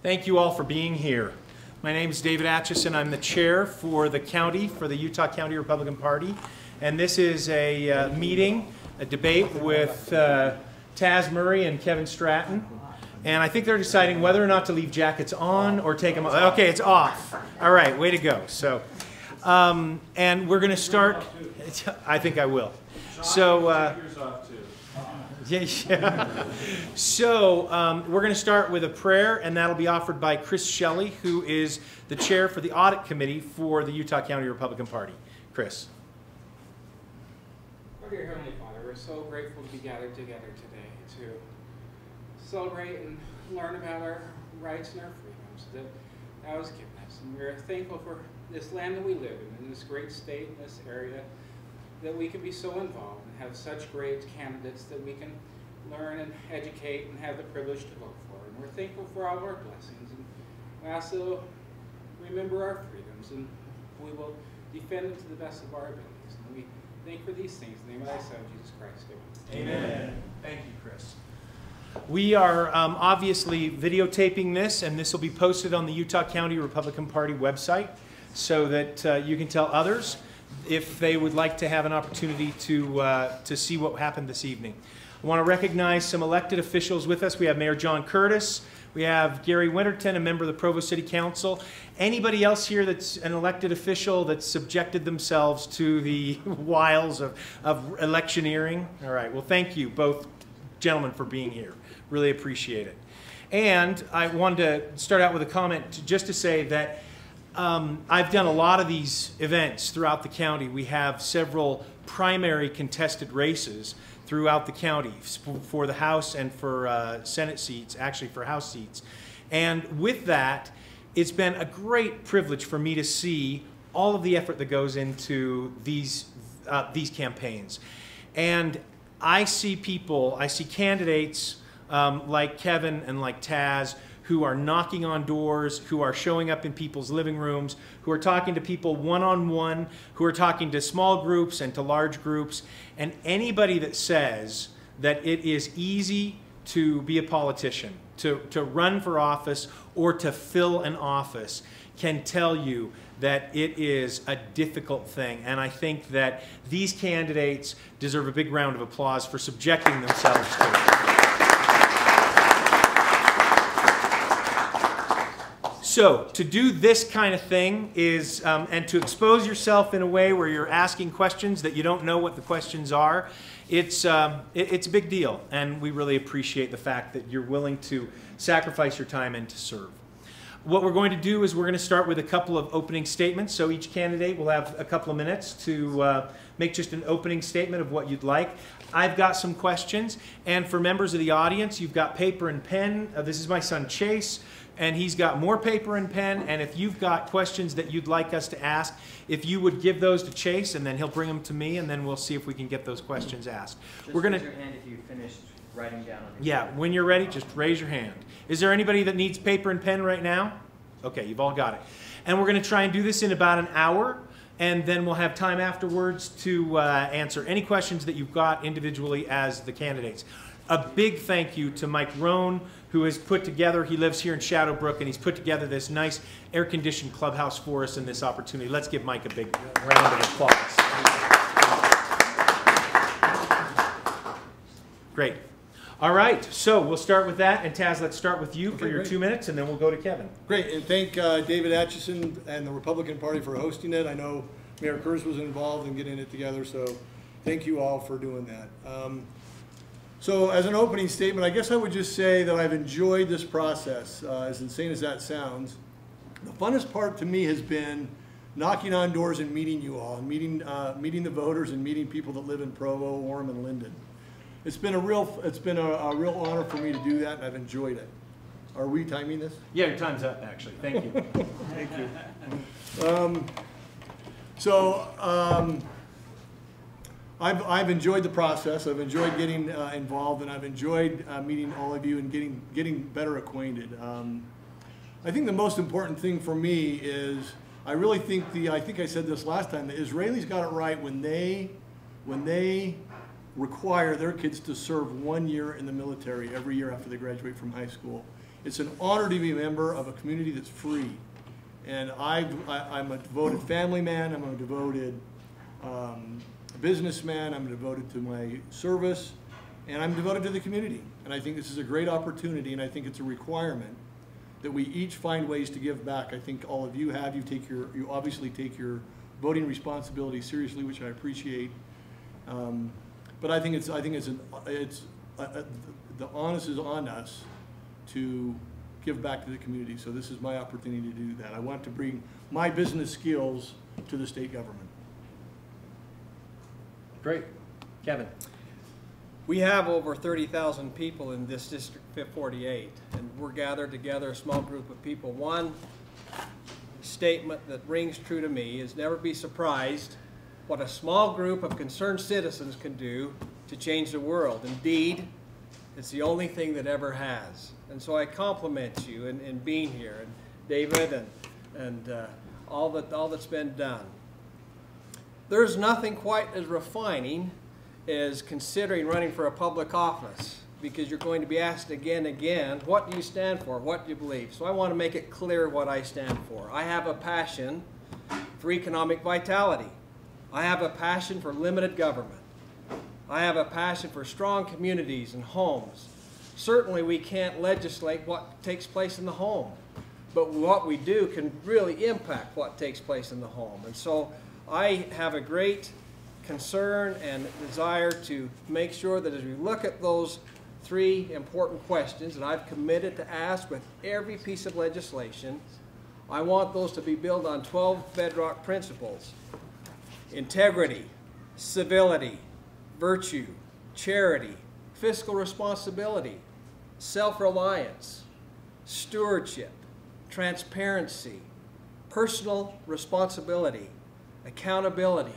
Thank you all for being here. My name is David Atchison. I'm the chair for the county, for the Utah County Republican Party. And this is a meeting, a debate with Taz Murray and Keven Stratton. And I think they're deciding whether or not to leave jackets on or take them off. Okay, it's off. All right, way to go. So, and we're going to start. I think I will. So, yeah. So we're going to start with a prayer, and that'll be offered by Chris Shelley, who is the chair for the audit committee for the Utah County Republican Party. Chris. Lord, dear Heavenly Father, we're so grateful to be gathered together today to celebrate and learn about our rights and our freedoms that Thou hast given us. And we're thankful for this land that we live in this great state, in this area, that we can be so involved and have such great candidates that we can learn and educate and have the privilege to vote for. And we're thankful for all of our blessings. And we also remember our freedoms, and we will defend them to the best of our abilities. And we thank for these things in the name of Thy Son, Jesus Christ. Amen. Amen. Thank you, Chris. We are obviously videotaping this, and this will be posted on the Utah County Republican Party website so that you can tell others if they would like to have an opportunity to see what happened this evening. I want to recognize some elected officials with us. We have Mayor John Curtis. We have Gary Winterton, a member of the Provo City Council. Anybody else here that's an elected official that's subjected themselves to the wiles of electioneering? All right. Well, thank you, both gentlemen, for being here. Really appreciate it. And I wanted to start out with a comment just to say that I've done a lot of these events throughout the county. We have several primary contested races throughout the county for the House and for Senate seats, actually for House seats. And with that, it's been a great privilege for me to see all of the effort that goes into these campaigns. And I see people, I see candidates like Keven and like Taz, who are knocking on doors, who are showing up in people's living rooms, who are talking to people one-on-one, who are talking to small groups and to large groups. And anybody that says that it is easy to be a politician, to run for office or to fill an office, can tell you that it is a difficult thing. And I think that these candidates deserve a big round of applause for subjecting themselves to it. So to do this kind of thing is, and to expose yourself in a way where you're asking questions that you don't know what the questions are, it's a big deal. And we really appreciate the fact that you're willing to sacrifice your time and to serve. What we're going to do is we're going to start with a couple of opening statements. So each candidate will have a couple of minutes to make just an opening statement of what you'd like. I've got some questions. And for members of the audience, you've got paper and pen. This is my son Chase, and he's got more paper and pen. And if you've got questions that you'd like us to ask, if you would give those to Chase, and then he'll bring them to me, and then we'll see if we can get those questions asked. Just raise your hand if you finished writing down on your Yeah, when you're ready, just raise your hand. Is there anybody that needs paper and pen right now? Okay, you've all got it. And we're going to try and do this in about an hour, and then we'll have time afterwards to answer any questions that you've got individually as the candidates. A big thank you to Mike Rohn, who has put together, he lives here in Shadowbrook, and he's put together this nice air-conditioned clubhouse for us in this opportunity. Let's give Mike a big round of applause. Great. All right, so we'll start with that. And Taz, let's start with you for your 2 minutes, and then we'll go to Keven. Great, and thank David Atchison and the Republican Party for hosting it. I know Mayor Curtis was involved in getting it together, so thank you all for doing that. So as an opening statement, I guess I would just say that I've enjoyed this process, as insane as that sounds. The funnest part to me has been knocking on doors and meeting you all, and meeting the voters and meeting people that live in Provo, Orem, and Linden. It's been a real honor for me to do that, and I've enjoyed it. Are we timing this? Yeah, your time's up, actually. Thank you. Thank you. I've enjoyed the process. I've enjoyed getting involved, and I've enjoyed meeting all of you and getting better acquainted. I think the most important thing for me is I really think I think I said this last time. The Israelis got it right when they require their kids to serve 1 year in the military every year after they graduate from high school. It's an honor to be a member of a community that's free. And I'm a devoted family man, I'm a devoted businessman, I'm devoted to my service, and I'm devoted to the community. And I think this is a great opportunity, and I think it's a requirement that we each find ways to give back. I think all of you have. You obviously take your voting responsibility seriously, which I appreciate. But I think the onus is on us to give back to the community. So this is my opportunity to do that. I want to bring my business skills to the state government. Great. Kevin. We have over 30,000 people in this District 48, and we're gathered together, a small group of people. One statement that rings true to me is never be surprised what a small group of concerned citizens can do to change the world. Indeed, it's the only thing that ever has. And so I compliment you in being here, and David, and all that's been done. There's nothing quite as refining as considering running for a public office, because you're going to be asked again and again, what do you stand for? What do you believe? So I want to make it clear what I stand for. I have a passion for economic vitality. I have a passion for limited government. I have a passion for strong communities and homes. Certainly we can't legislate what takes place in the home, but what we do can really impact what takes place in the home. And so I have a great concern and desire to make sure that as we look at those three important questions that I've committed to ask with every piece of legislation, I want those to be built on 12 bedrock principles: integrity, civility, virtue, charity, fiscal responsibility, self-reliance, stewardship, transparency, personal responsibility, accountability,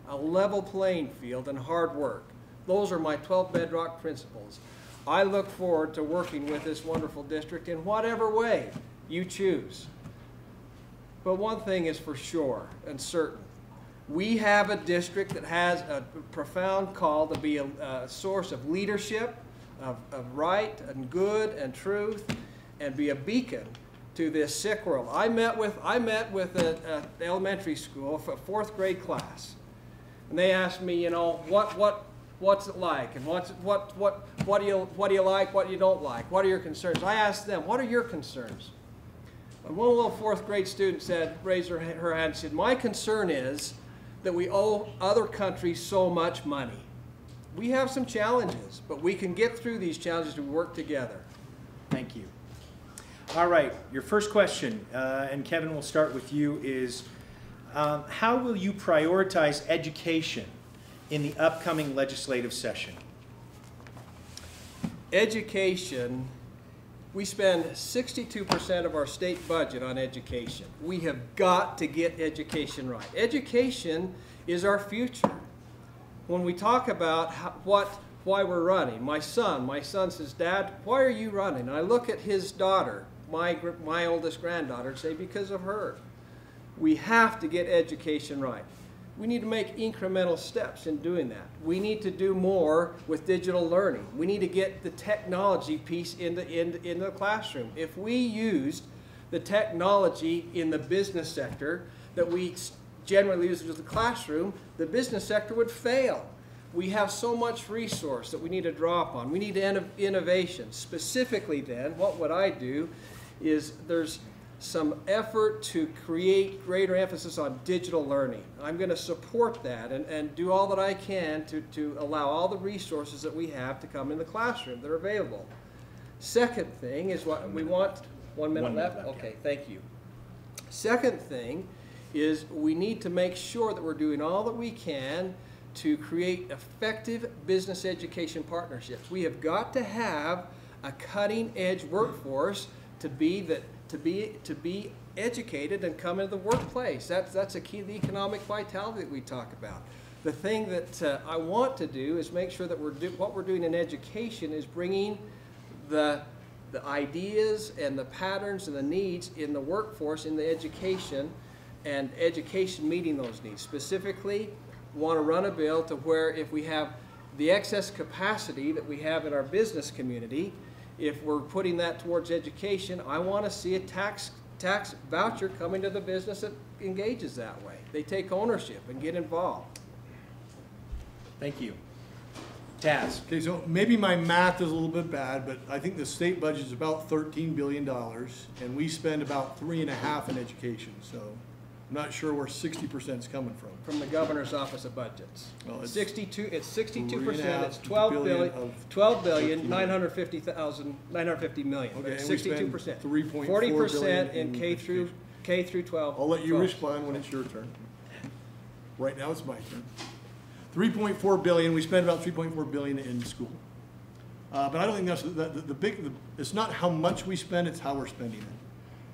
a level playing field, and hard work. Those are my 12 bedrock principles. I look forward to working with this wonderful district in whatever way you choose. But one thing is for sure and certain. We have a district that has a profound call to be a source of leadership, of right and good and truth, and be a beacon to this sick world. I met with an elementary school, a 4th grade class, and they asked me, you know, what's it like, and what do you like, what you don't like, what are your concerns? I asked them, what are your concerns? And one little 4th grade student said, raised her hand and said, my concern is that we owe other countries so much money. We have some challenges, but we can get through these challenges if we work together. Thank you. All right, your first question, and Kevin, we'll start with you, is how will you prioritize education in the upcoming legislative session? Education, we spend 62% of our state budget on education. We have got to get education right. Education is our future. When we talk about why we're running, my son says, Dad, why are you running? And I look at his daughter, my oldest granddaughter, and say, because of her. We have to get education right. We need to make incremental steps in doing that. We need to do more with digital learning. We need to get the technology piece in the classroom. If we used the technology in the business sector that we generally use in the classroom, the business sector would fail. We have so much resource that we need to draw upon. We need innovation. Specifically then, what would I do is there's some effort to create greater emphasis on digital learning. I'm going to support that and do all that I can to allow all the resources that we have to come in the classroom that are available. Second thing is what we want. 1 minute left? Okay, thank you. Second thing is we need to make sure that we're doing all that we can to create effective business education partnerships. We have got to have a cutting-edge workforce to be educated and come into the workplace. That's a key to the economic vitality that we talk about. The thing that I want to do is make sure that what we're doing in education is bringing the ideas and the patterns and the needs in the workforce, in the education, and education meeting those needs. Specifically, want to run a bill to where if we have the excess capacity that we have in our business community, if we're putting that towards education, I want to see a tax voucher coming to the business that engages that way. They take ownership and get involved. Thank you. Taz. Okay, so maybe my math is a little bit bad, but I think the state budget is about $13 billion, and we spend about 3.5 in education. So I'm not sure where 60% is coming from. From the governor's office of budgets. Well, it's 62%. It's 12 billion 950 million. Okay, But and we spend 62%. 3.4 40% billion in K through 12. I'll let you respond when it's your turn. Right now it's my turn. 3.4 billion. We spend about 3.4 billion in school. But I don't think that's it's not how much we spend, it's how we're spending it.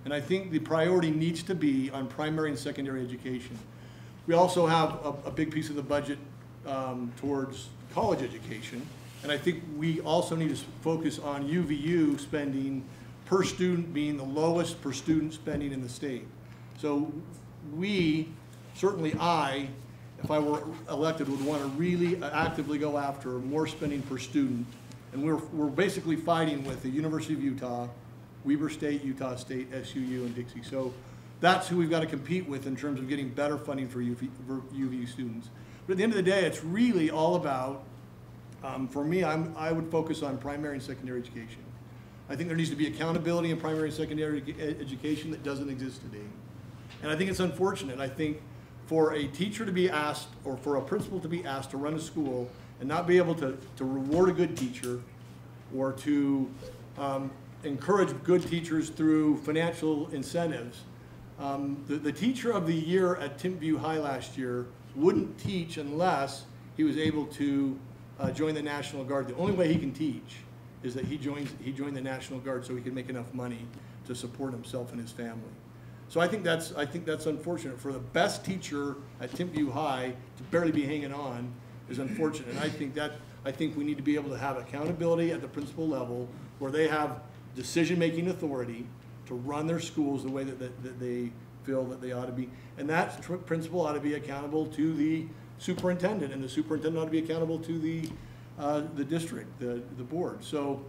And I think the priority needs to be on primary and secondary education. We also have a big piece of the budget towards college education. And I think we also need to focus on UVU spending per student being the lowest per student spending in the state. So we, certainly I, if I were elected, would want to really actively go after more spending per student. And we're basically fighting with the University of Utah, Weber State, Utah State, SUU, and Dixie. So that's who we've got to compete with in terms of getting better funding for UVU students. But at the end of the day, it's really all about, for me, I would focus on primary and secondary education. I think there needs to be accountability in primary and secondary education that doesn't exist today. And I think it's unfortunate. I think for a teacher to be asked, or for a principal to be asked to run a school and not be able to reward a good teacher, or to encourage good teachers through financial incentives. The teacher of the year at Timpview High last year wouldn't teach unless he was able to join the National Guard. The only way he can teach is that he joined the National Guard so he can make enough money to support himself and his family. So I think that's unfortunate. For the best teacher at Timpview High to barely be hanging on is unfortunate. And I think we need to be able to have accountability at the principal level where they have decision-making authority to run their schools the way that they feel that they ought to be. And that principal ought to be accountable to the superintendent, and the superintendent ought to be accountable to the district, the board. So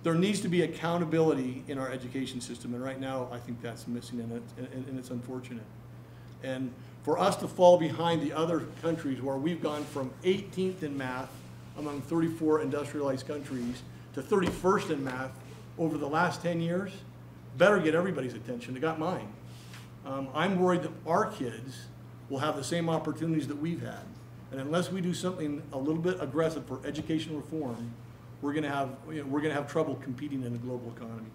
there needs to be accountability in our education system, and right now I think that's missing, and it's unfortunate. And for us to fall behind the other countries where we've gone from 18th in math among 34 industrialized countries to 31st in math over the last 10 years, better get everybody's attention. It got mine. I'm worried that our kids will have the same opportunities that we've had. And unless we do something a little bit aggressive for education reform, we're going to have trouble competing in a global economy.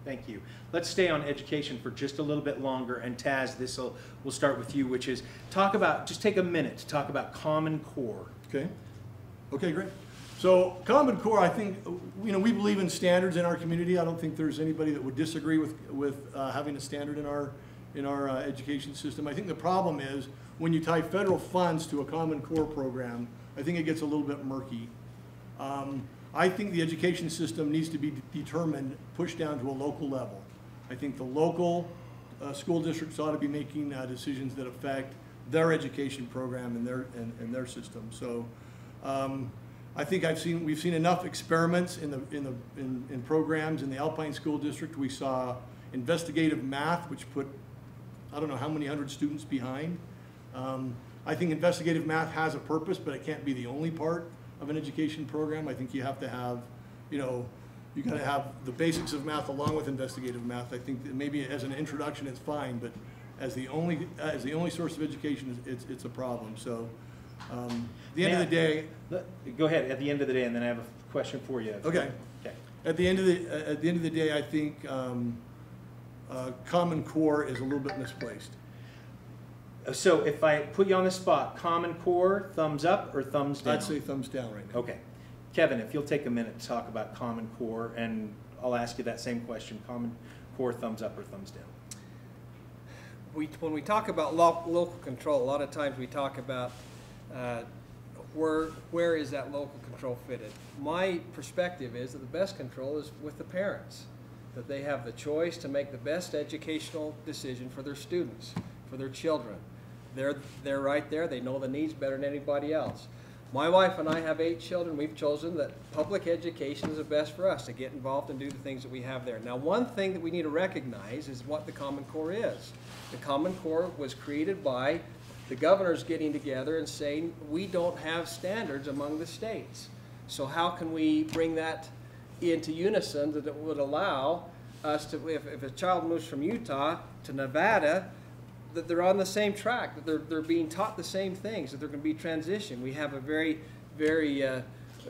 Thank you. Let's stay on education for just a little bit longer. And Taz, we'll start with you, which is just take a minute to talk about Common Core. Okay. Okay, great. So Common Core, I think, we believe in standards in our community. I don't think there's anybody that would disagree with having a standard in our education system. I think the problem is when you tie federal funds to a Common Core program, I think it gets a little bit murky. I think the education system needs to be determined, pushed down to a local level. I think the local school districts ought to be making decisions that affect their education program and their system. So I think we've seen enough experiments in programs in the Alpine School District. We saw investigative math, which put I don't know how many hundred students behind. I think investigative math has a purpose, but it can't be the only part of an education program. I think you have to have, you got to have the basics of math along with investigative math. I think that maybe as an introduction it's fine, but as the only source of education, it's a problem. So at the end of the day, go ahead. At the end of the day, and then I have a question for you. Okay. Okay. At the end of the day, I think Common Core is a little bit misplaced. So if I put you on the spot, Common Core, thumbs up or thumbs down? I'd say thumbs down right now. Okay. Kevin, if you'll take a minute to talk about Common Core, and I'll ask you that same question. Common Core, thumbs up or thumbs down? When we talk about local control, a lot of times we talk about where is that local control fitted. My perspective is that the best control is with the parents, that they have the choice to make the best educational decision for their students, for their children. They're right there. They know the needs better than anybody else. My wife and I have 8 children. We've chosen that public education is the best for us to get involved and do the things that we have there. Now, one thing that we need to recognize is what the Common Core is. The Common Core was created by the governors getting together and saying, we don't have standards among the states. So how can we bring that into unison that it would allow us to, if a child moves from Utah to Nevada, that they're on the same track, that they're being taught the same things, that there can be transition. We have a very, very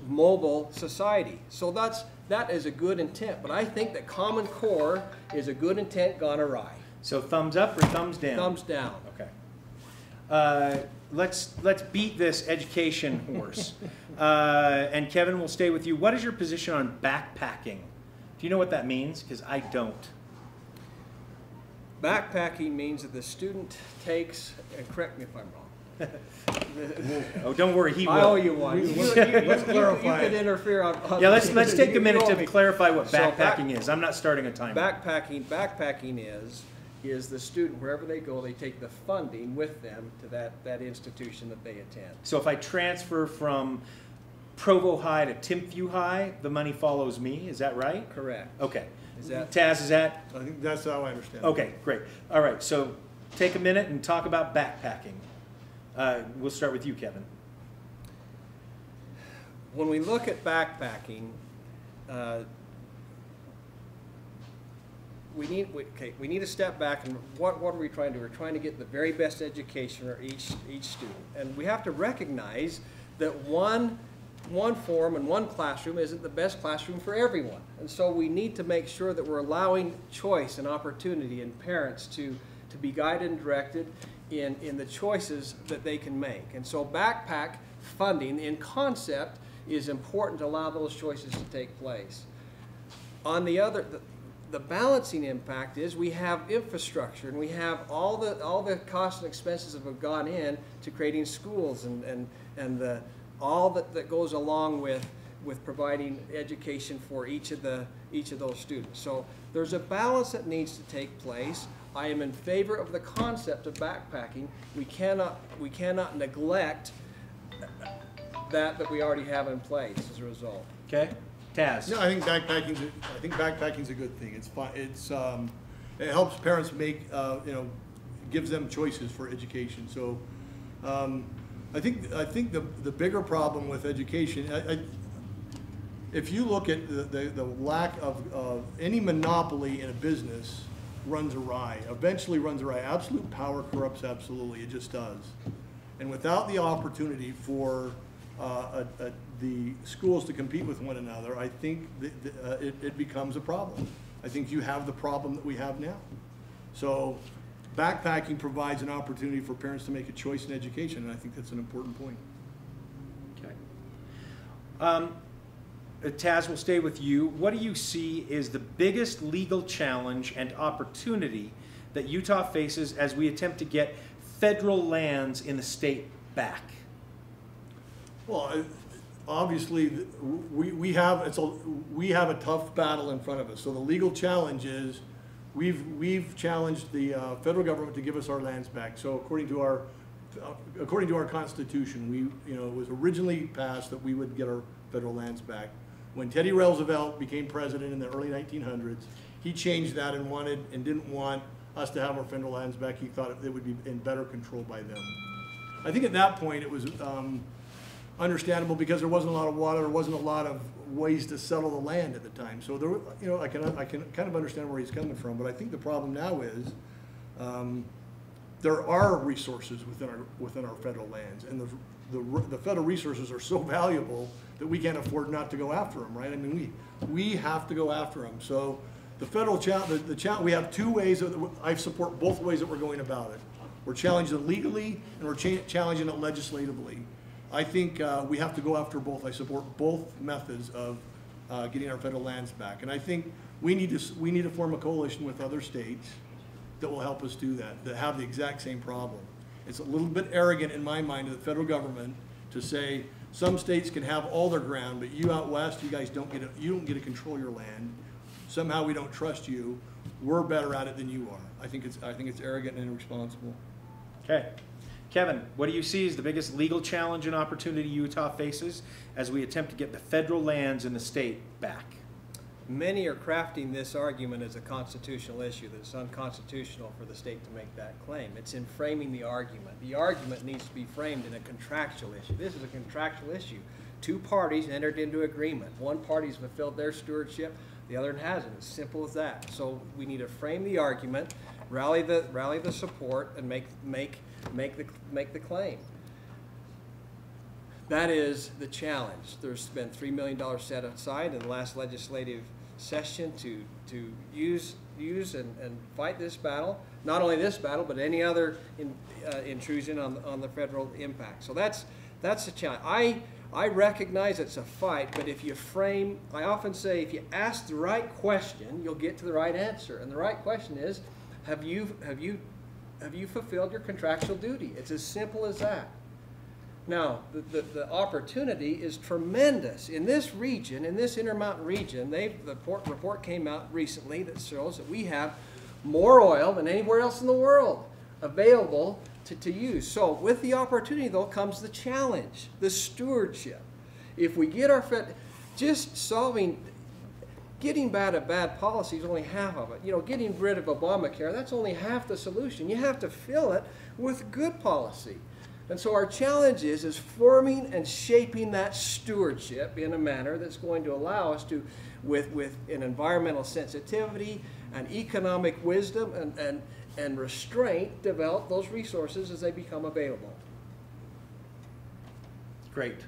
mobile society. So that is a good intent. But I think that Common Core is a good intent gone awry. So thumbs up or thumbs down? Thumbs down. Okay. Let's beat this education horse. And Kevin, we'll stay with you. What is your position on backpacking? Do you know what that means? Because I don't. Backpacking means that the student takes, and correct me if I'm wrong. Oh, don't worry, he will. I owe you one. Let's clarify. You can interfere on Yeah, let's take a minute to clarify what So backpacking is. I'm not starting a timer. Backpacking is the student, wherever they go, they take the funding with them to that institution that they attend. So if I transfer from Provo High to Timpview High, the money follows me. Is that right? Correct. Okay. Is that Taz, is that? I think that's how I understand it. Okay, great. All right, so take a minute and talk about backpacking. We'll start with you, Kevin. when we look at backpacking, we need to step back and what are we trying to do? We're trying to get the very best education for each student. And we have to recognize that one form and one classroom isn't the best classroom for everyone. And so we need to make sure that we're allowing choice and opportunity in parents to be guided and directed in the choices that they can make. And so backpack funding in concept is important to allow those choices to take place. On the other, the balancing impact is we have infrastructure and we have all the costs and expenses that have gone in to creating schools and all that goes along with providing education for each of those students. So there's a balance that needs to take place. I am in favor of the concept of backpacking. We cannot neglect that we already have in place as a result. Okay, Taz. No, I think backpacking's a good thing. It's fun. It helps parents make gives them choices for education. So I think the bigger problem with education, if you look at the lack of any monopoly in a business runs awry, eventually runs awry. Absolute power corrupts absolutely, it just does. And without the opportunity for the schools to compete with one another, I think it becomes a problem. I think you have the problem that we have now. So backpacking provides an opportunity for parents to make a choice in education, and I think that's an important point. Okay. Taz, we'll stay with you. What do you see is the biggest legal challenge and opportunity that Utah faces as we attempt to get federal lands in the state back? Well, obviously, we have a tough battle in front of us. So the legal challenge is we've challenged the federal government to give us our lands back. So according to our Constitution, it was originally passed that we would get our federal lands back. When Teddy Roosevelt became president in the early 1900s, he changed that and didn't want us to have our federal lands back. He thought it would be in better control by them. I think at that point it was understandable because there wasn't a lot of water, there wasn't a lot of ways to settle the land at the time. So there, I can kind of understand where he's coming from, but I think the problem now is there are resources within our federal lands, and the federal resources are so valuable that we can't afford not to go after them, right? I mean, we have to go after them. So the federal challenge, we have two ways. I support both ways that we're going about it. We're challenging it legally, and we're challenging it legislatively. I think we have to go after both. I support both methods of getting our federal lands back, and I think we need to form a coalition with other states that will help us do that have the exact same problem. It's a little bit arrogant in my mind of the federal government to say some states can have all their ground, but you out west, you guys don't get to control your land. Somehow we don't trust you. We're better at it than you are. I think it's arrogant and irresponsible. Okay, Kevin, what do you see as the biggest legal challenge and opportunity Utah faces as we attempt to get the federal lands in the state back? Many are crafting this argument as a constitutional issue, that it's unconstitutional for the state to make that claim. It's in framing the argument. The argument needs to be framed in a contractual issue. This is a contractual issue. Two parties entered into agreement. One party's fulfilled their stewardship, the other one hasn't. It's simple as that. So we need to frame the argument, rally the support, and make the claim. That is the challenge. There's been $3 million set aside in the last legislative session to use and fight this battle. Not only this battle, but any other intrusion on the federal impact. So that's the challenge. I recognize it's a fight, but if you frame, I often say, if you ask the right question, you'll get to the right answer. And the right question is, have you fulfilled your contractual duty? It's as simple as that. Now, the opportunity is tremendous. In this region, in this Intermountain region, the report came out recently that shows that we have more oil than anywhere else in the world available to use. So with the opportunity, though, comes the challenge, the stewardship. If we get getting bad policy is only half of it. You know, getting rid of Obamacare, that's only half the solution. You have to fill it with good policy. And so our challenge is forming and shaping that stewardship in a manner that's going to allow us to, with an environmental sensitivity and economic wisdom and restraint, develop those resources as they become available. Great.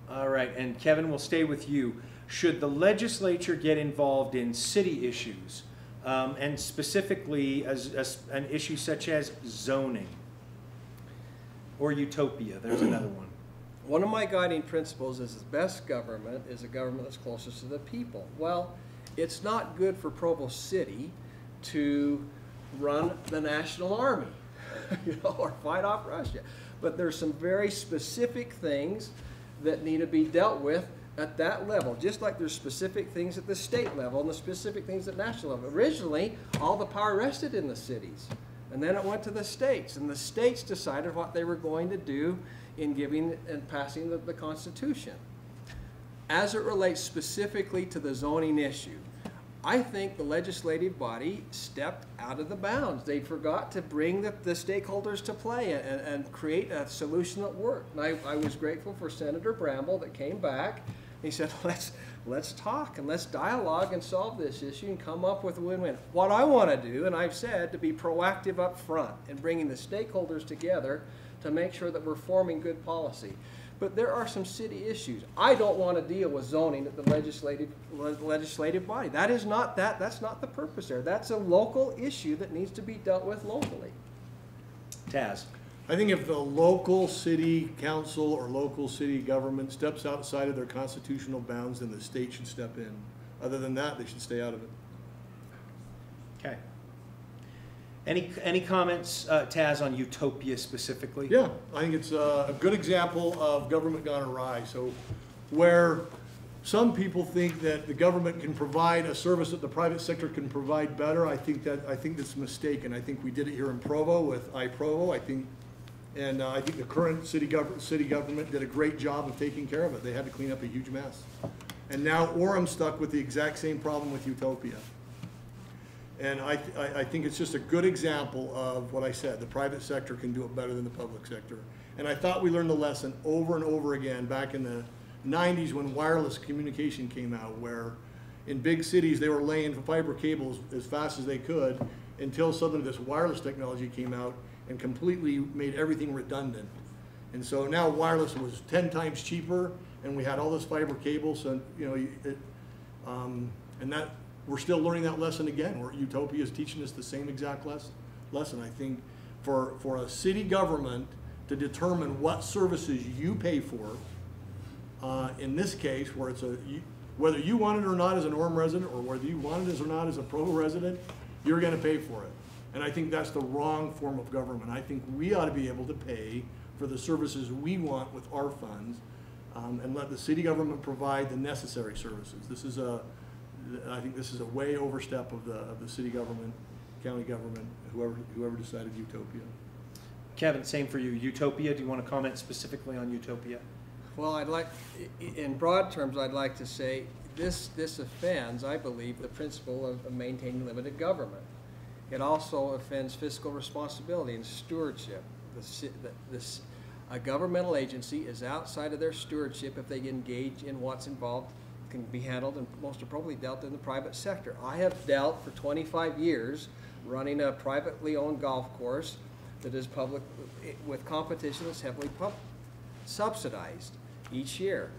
All right, and Kevin, we'll stay with you. Should the legislature get involved in city issues, and specifically as an issue such as zoning? Or utopia, there's another one. One of my guiding principles is the best government is a government that's closest to the people. Well, it's not good for Provo City to run the national army, or fight off Russia. But there's some very specific things that need to be dealt with at that level, just like there's specific things at the state level and the specific things at national level. Originally, all the power rested in the cities. And then it went to the states, and the states decided what they were going to do in giving and passing the Constitution. As it relates specifically to the zoning issue, I think the legislative body stepped out of the bounds. They forgot to bring the stakeholders to play and create a solution that worked. And I was grateful for Senator Bramble that came back. He said, let's talk and let's dialogue and solve this issue and come up with a win-win. What I want to do, and I've said, to be proactive up front in bringing the stakeholders together to make sure that we're forming good policy. But there are some city issues. I don't want to deal with zoning at the legislative body. That's not the purpose there. That's a local issue that needs to be dealt with locally. Taz. I think if the local city council or local city government steps outside of their constitutional bounds, then the state should step in. Other than that, they should stay out of it. Okay. Any comments, Taz, on utopia specifically? Yeah, I think it's a good example of government gone awry. So where some people think that the government can provide a service that the private sector can provide better, I think that's mistaken. I think we did it here in Provo with iProvo. I think the current city government did a great job of taking care of it. They had to clean up a huge mess. And now Orem's stuck with the exact same problem with Utopia. And I think it's just a good example of what I said. The private sector can do it better than the public sector. And I thought we learned the lesson over and over again back in the 90s when wireless communication came out, where in big cities they were laying fiber cables as fast as they could until suddenly this wireless technology came out and completely made everything redundant. And so now wireless was 10 times cheaper, and we had all this fiber cables, and and that we're still learning that lesson again. Where Utopia is teaching us the same exact lesson. I think for a city government to determine what services you pay for, in this case, where it's whether you want it or not as an Orem resident, or whether you want it or not as a Provo resident, you're going to pay for it. And I think that's the wrong form of government. I think we ought to be able to pay for the services we want with our funds, and let the city government provide the necessary services. I think this is a way overstep of the city government, county government, whoever decided Utopia. Kevin, same for you. Utopia, do you want to comment specifically on Utopia? Well, I'd like, in broad terms, I'd like to say this offends, I believe, the principle of maintaining limited government. It also offends fiscal responsibility and stewardship. A governmental agency is outside of their stewardship if they engage in what's involved, can be handled and most appropriately dealt in the private sector. I have dealt for 25 years running a privately owned golf course that is public, with competition that's heavily subsidized each year.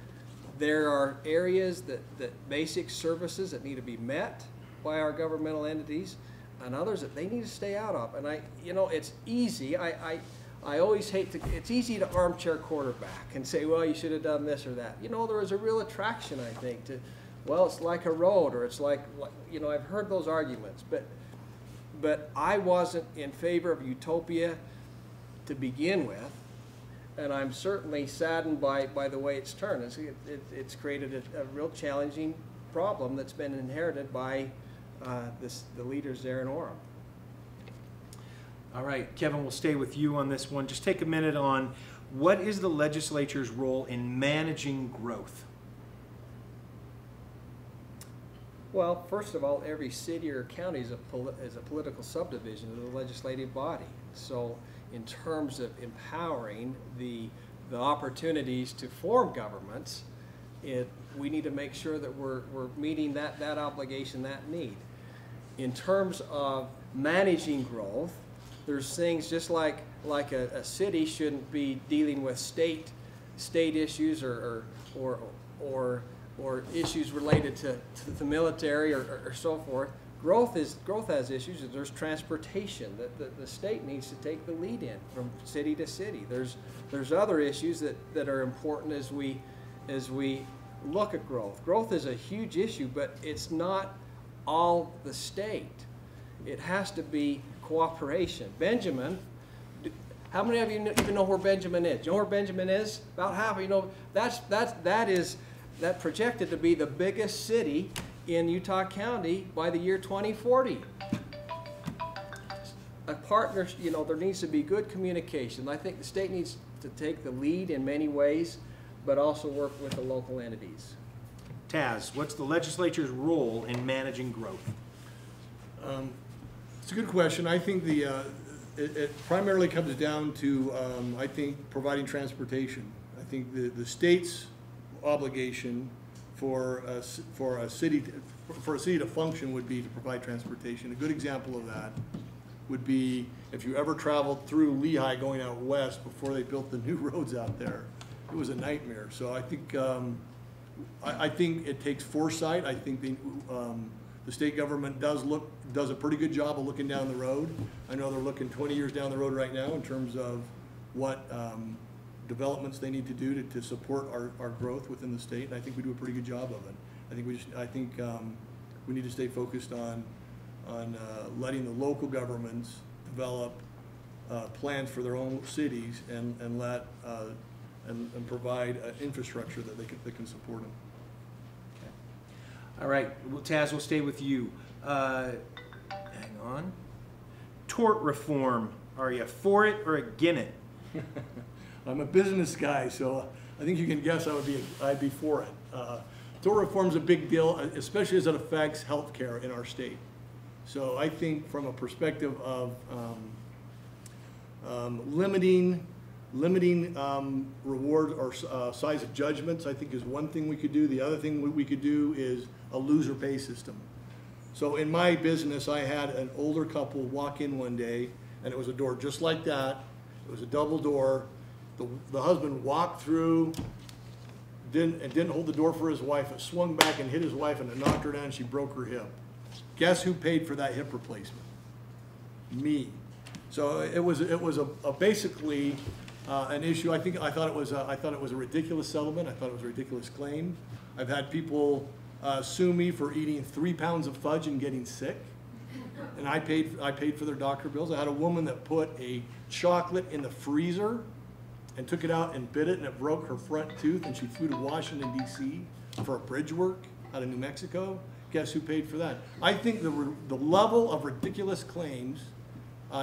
There are areas that basic services that need to be met by our governmental entities, and others that they need to stay out of. And it's easy. I always hate to, it's easy to armchair quarterback and say, well, you should have done this or that. There is a real attraction, I think, to, well, it's like a road, or it's like I've heard those arguments, but I wasn't in favor of Utopia to begin with, and I'm certainly saddened by the way it's turned. It's created a real challenging problem that's been inherited by the leaders there in Orem. All right, Kevin, we'll stay with you on this one. Just take a minute on what is the legislature's role in managing growth? Well, first of all, every city or county is a political subdivision of the legislative body. So in terms of empowering the opportunities to form governments, we need to make sure that we're meeting that obligation, that need. In terms of managing growth, there's things just like a city shouldn't be dealing with state issues or issues related to the military or so forth. Growth has issues. There's transportation that the state needs to take the lead in from city to city. There's other issues that are important as we look at growth. Growth is a huge issue, but it's not all the state. It has to be cooperation. Benjamin, how many of you even know where Benjamin is? Do you know where Benjamin is? About half of you know. That projected to be the biggest city in Utah County by the year 2040. A partner, there needs to be good communication. I think the state needs to take the lead in many ways, but also work with the local entities. Taz, what's the legislature's role in managing growth? It's a good question. I think it primarily comes down to, I think, providing transportation. I think the state's obligation for a city to function would be to provide transportation. A good example of that would be if you ever traveled through Lehigh going out west before they built the new roads out there. It was a nightmare. So I think I think it takes foresight. I think the state government does a pretty good job of looking down the road. I know they're looking 20 years down the road right now in terms of what developments they need to do to support our growth within the state, and I think we do a pretty good job of it. I think we need to stay focused on letting the local governments develop plans for their own cities and provide infrastructure that they can support them. All right, well, Taz, we'll stay with you. Hang on. Tort reform, are you for it or against it? I'm a business guy, so I think you can guess I'd be for it. Tort reform is a big deal, especially as it affects healthcare in our state. So I think from a perspective of limiting reward or size of judgments, I think is one thing we could do. The other thing we could do is a loser pay system. So in my business, I had an older couple walk in one day, and it was a door just like that. It was a double door. The husband walked through, didn't hold the door for his wife. It swung back and hit his wife, and it knocked her down, and she broke her hip. Guess who paid for that hip replacement? Me. So it was basically an issue. I thought it was a ridiculous settlement. I thought it was a ridiculous claim. I've had people sue me for eating 3 pounds of fudge and getting sick, and I paid for their doctor bills. I had a woman that put a chocolate in the freezer and took it out and bit it, and it broke her front tooth, and she flew to Washington, D.C. for a bridge work out of New Mexico. Guess who paid for that? I think the level of ridiculous claims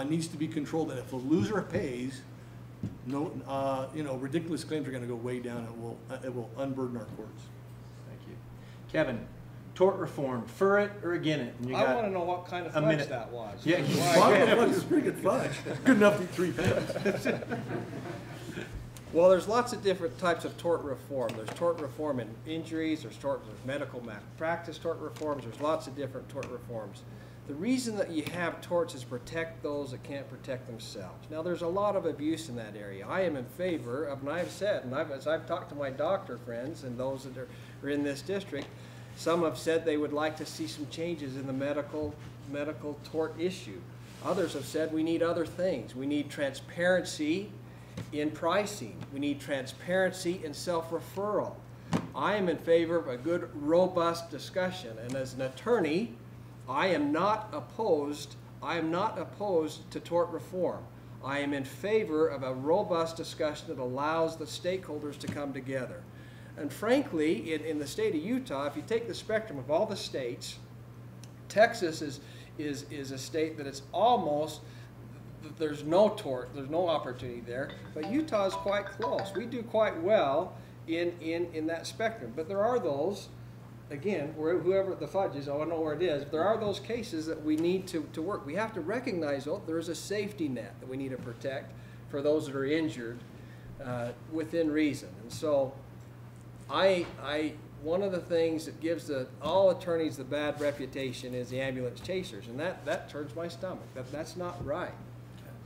needs to be controlled. And if the loser pays, no, ridiculous claims are going to go way down. It will unburden our courts. Thank you. Kevin, tort reform, for it or against it? And you I got want to know what kind of a fudge minute. that was. Yeah, Fudge is pretty good fudge. Good enough to eat 3 pounds. Well, there's lots of different types of tort reform. There's tort reform in injuries, there's medical malpractice tort reforms, there's lots of different tort reforms. The reason that you have torts is protect those that can't protect themselves. Now, there's a lot of abuse in that area. I am in favor of, and I've said, and as I've talked to my doctor friends and those that are in this district, some have said they would like to see some changes in the medical tort issue. Others have said we need other things. We need transparency in pricing. We need transparency in self-referral. I am in favor of a good, robust discussion, and as an attorney, I am not opposed to tort reform. I am in favor of a robust discussion that allows the stakeholders to come together. And frankly, in the state of Utah, if you take the spectrum of all the states, Texas is a state that it's almost, there's no tort, there's no opportunity there, but Utah is quite close. We do quite well in that spectrum. But there are those, again, whoever the fudge is, I don't know where it is, but there are those cases that we need to work. We have to recognize, though, there is a safety net that we need to protect for those that are injured within reason. And so one of the things that gives all attorneys the bad reputation is the ambulance chasers, and that turns my stomach. That's not right.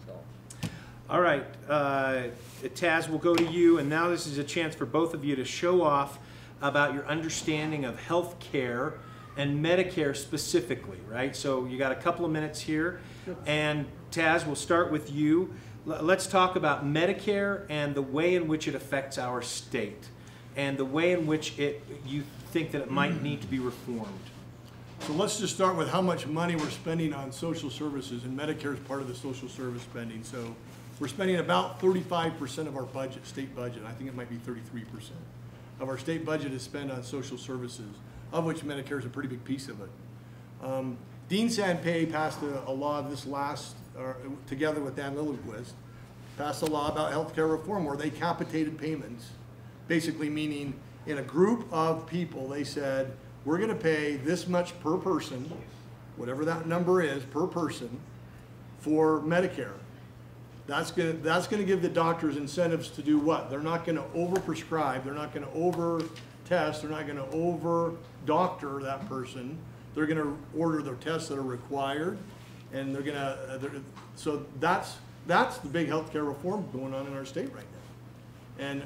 So. All right, Taz, we'll go to you, and now this is a chance for both of you to show off about your understanding of health care and Medicare specifically, right? So you got a couple of minutes here, and Taz, we'll start with you. Let's talk about Medicare and the way in which it affects our state, and the way in which you think that it might need to be reformed. So let's just start with how much money we're spending on social services, and Medicare is part of the social service spending. So we're spending about 35% of our budget, state budget. I think it might be 33% of our state budget is spent on social services, of which Medicare is a pretty big piece of it. Dean Sanpei passed a law this together with Dan Lilliquist, passed a law about healthcare reform where they capitated payments, basically meaning in a group of people, they said, we're going to pay this much per person, whatever that number is, per person, for Medicare. That's going to give the doctors incentives to do what? They're not going to over-prescribe, they're not going to over-test, they're not going to over-doctor that person. They're going to order the tests that are required, and they're going to, so that's the big healthcare reform going on in our state right now. And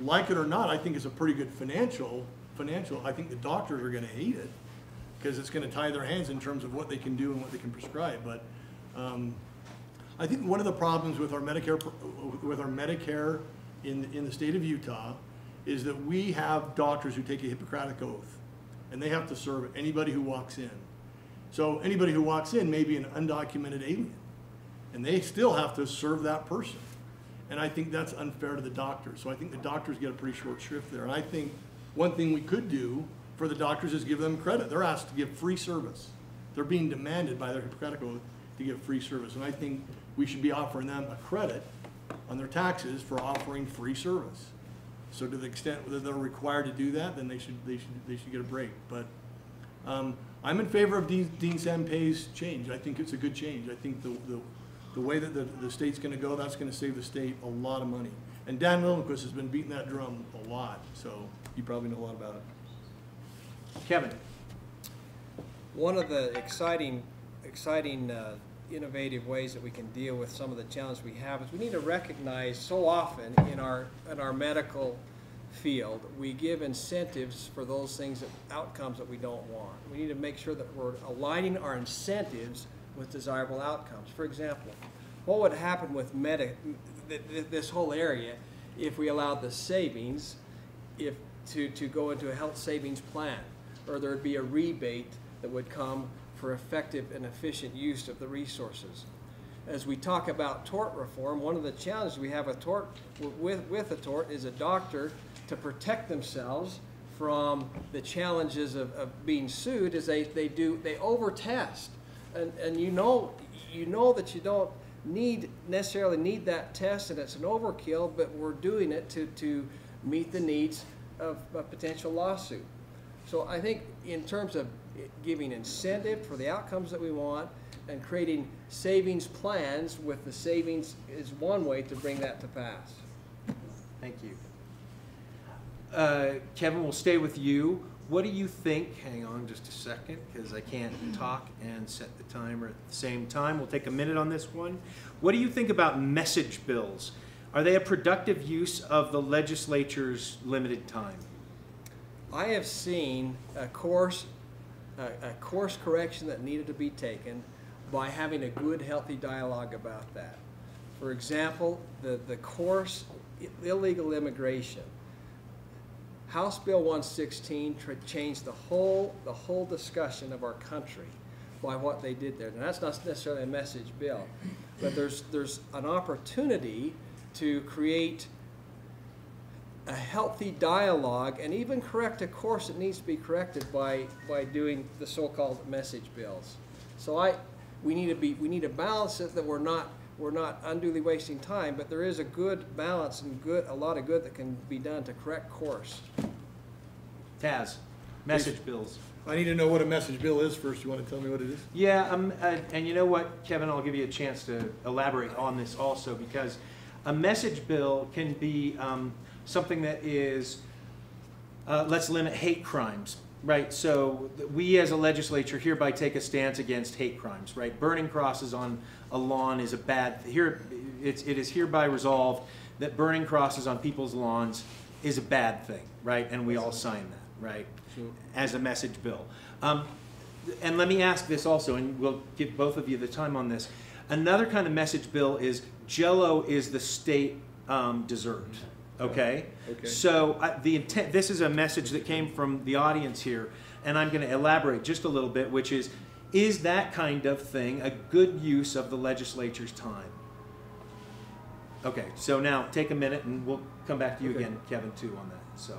like it or not, I think it's a pretty good financial, I think the doctors are going to hate it because it's going to tie their hands in terms of what they can do and what they can prescribe. But I think one of the problems with our Medicare in the state of Utah is that we have doctors who take a Hippocratic oath, and they have to serve anybody who walks in. So anybody who walks in may be an undocumented alien, and they still have to serve that person. And I think that's unfair to the doctors. So I think the doctors get a pretty short shrift there. And I think one thing we could do for the doctors is give them credit. They're asked to give free service. They're being demanded by their Hippocratic oath to give free service. And I think we should be offering them a credit on their taxes for offering free service. So to the extent that they're required to do that, then they should get a break. But I'm in favor of Dean Sanpei's change. I think it's a good change. I think the way that the state's going to go, that's going to save the state a lot of money. And Dan Lilliquist has been beating that drum a lot, so you probably know a lot about it. Kevin. One of the exciting innovative ways that we can deal with some of the challenges we have is we need to recognize so often in our medical field we give incentives for those things, outcomes that we don't want. We need to make sure that we're aligning our incentives with desirable outcomes. For example, what would happen with this whole area if we allowed the savings to go into a health savings plan, or there would be a rebate that would come for effective and efficient use of the resources. As we talk about tort reform, one of the challenges we have with a tort is a doctor to protect themselves from the challenges of being sued is they overtest. And you know, you know that you don't necessarily need that test, and it's an overkill, but we're doing it to meet the needs of a potential lawsuit. So I think in terms of giving incentive for the outcomes that we want and creating savings plans with the savings is one way to bring that to pass. Thank you. Kevin, we'll stay with you. What do you think? Hang on just a second, because I can't talk and set the timer at the same time. We'll take a minute on this one. What do you think about message bills? Are they a productive use of the legislature's limited time? I have seen a course correction that needed to be taken by having a good, healthy dialogue about that. For example, the course illegal immigration. House Bill 116 changed the whole discussion of our country by what they did there. Now, that's not necessarily a message bill, but there's an opportunity to create a healthy dialogue and even correct a course that needs to be corrected by doing the so-called message bills. So we need to balance it, that we're not unduly wasting time, but there is a good balance and a lot of good that can be done to correct course. Taz, message bills. I need to know what a message bill is first. You want to tell me what it is? Yeah, and you know what, Kevin, I'll give you a chance to elaborate on this also, because a message bill can be something that is, let's limit hate crimes, right? So we as a legislature hereby take a stance against hate crimes, right? Burning crosses on a lawn is a bad, it is hereby resolved that burning crosses on people's lawns is a bad thing, right? And we all sign that, right? Sure. As a message bill. And let me ask this also, and we'll give both of you the time on this. Another kind of message bill is Jell-O is the state dessert. Okay? Okay. So the intent, this is a message that came from the audience here, and I'm going to elaborate just a little bit, which is that kind of thing a good use of the legislature's time? Okay, so now take a minute and we'll come back to you again, Kevin, too, on that. So.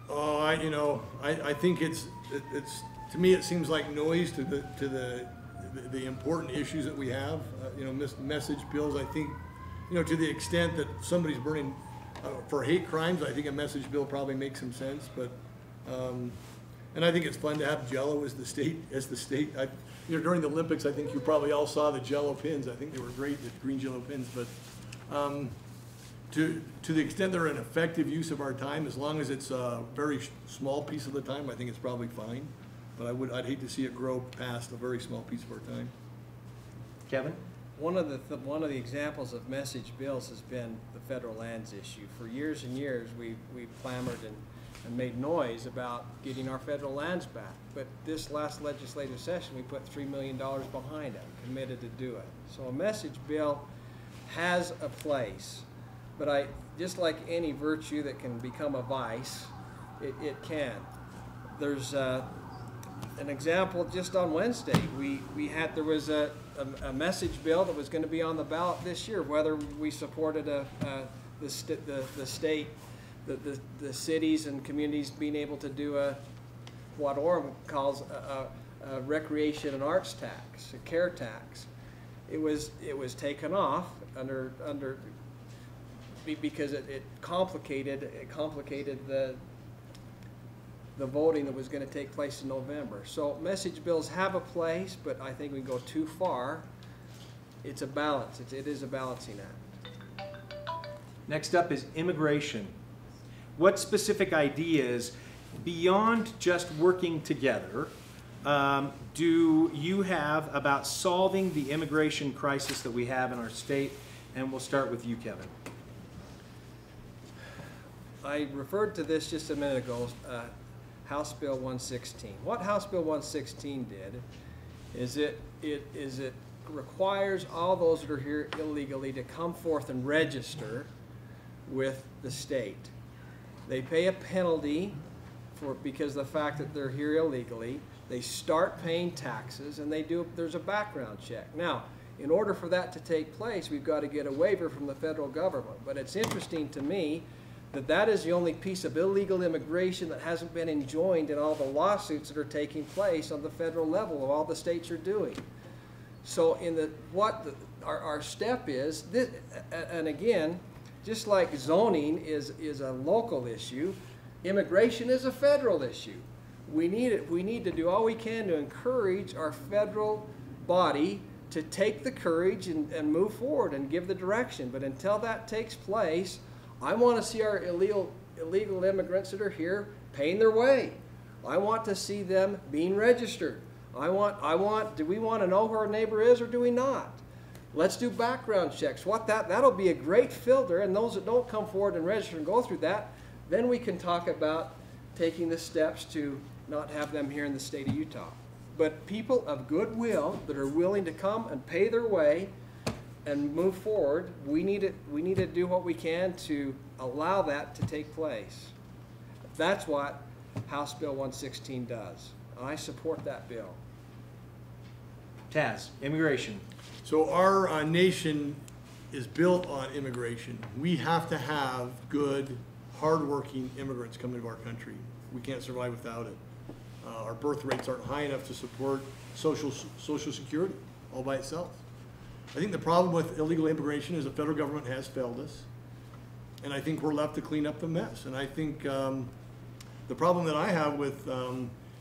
Oh, I think it's to me it seems like noise to the important issues that we have. Message bills. I think, to the extent that somebody's burning for hate crimes, I think a message bill probably makes some sense. But and I think it's fun to have Jell-O as the state. During the Olympics, I think you probably all saw the Jell-O pins. I think they were great, the green Jell-O pins. But to the extent they're an effective use of our time, as long as it's a very small piece of the time, I think it's probably fine. But I'd hate to see it grow past a very small piece of our time. Kevin? One of the examples of message bills has been the federal lands issue. For years and years, we've clamored and made noise about getting our federal lands back. But this last legislative session, we put $3 million behind it, committed to do it. So a message bill has a place, but just like any virtue that can become a vice, it can. There's an example just on Wednesday. There was a message bill that was going to be on the ballot this year, whether we supported the state, the cities and communities being able to do what Orem calls a recreation and arts tax, a care tax. It was taken off because it complicated the voting that was going to take place in November. So message bills have a place, but I think we go too far. It's a balance. It is a balancing act. Next up is immigration. What specific ideas, beyond just working together, do you have about solving the immigration crisis that we have in our state? And we'll start with you, Kevin. I referred to this just a minute ago, House Bill 116. What House Bill 116 did is it requires all those that are here illegally to come forth and register with the state. They pay a penalty because of the fact that they're here illegally. They start paying taxes, and there's a background check. Now, in order for that to take place, we've got to get a waiver from the federal government. But it's interesting to me that is the only piece of illegal immigration that hasn't been enjoined in all the lawsuits that are taking place on the federal level of all the states are doing. So in our step is, this, and again, just like zoning is a local issue, immigration is a federal issue. We need to do all we can to encourage our federal body to take the courage and move forward and give the direction. But until that takes place, I want to see our illegal immigrants that are here paying their way. I want to see them being registered. Do we want to know who our neighbor is or do we not? Let's do background checks. That'll be a great filter, and those that don't come forward and register and go through that, then we can talk about taking the steps to not have them here in the state of Utah. But people of goodwill that are willing to come and pay their way and move forward, we need to do what we can to allow that to take place. That's what House Bill 116 does. I support that bill. Taz, immigration. So our nation is built on immigration. We have to have good, hardworking immigrants come into our country. We can't survive without it. Our birth rates aren't high enough to support social security all by itself. I think the problem with illegal immigration is the federal government has failed us, and I think we're left to clean up the mess. And I think the problem that I have with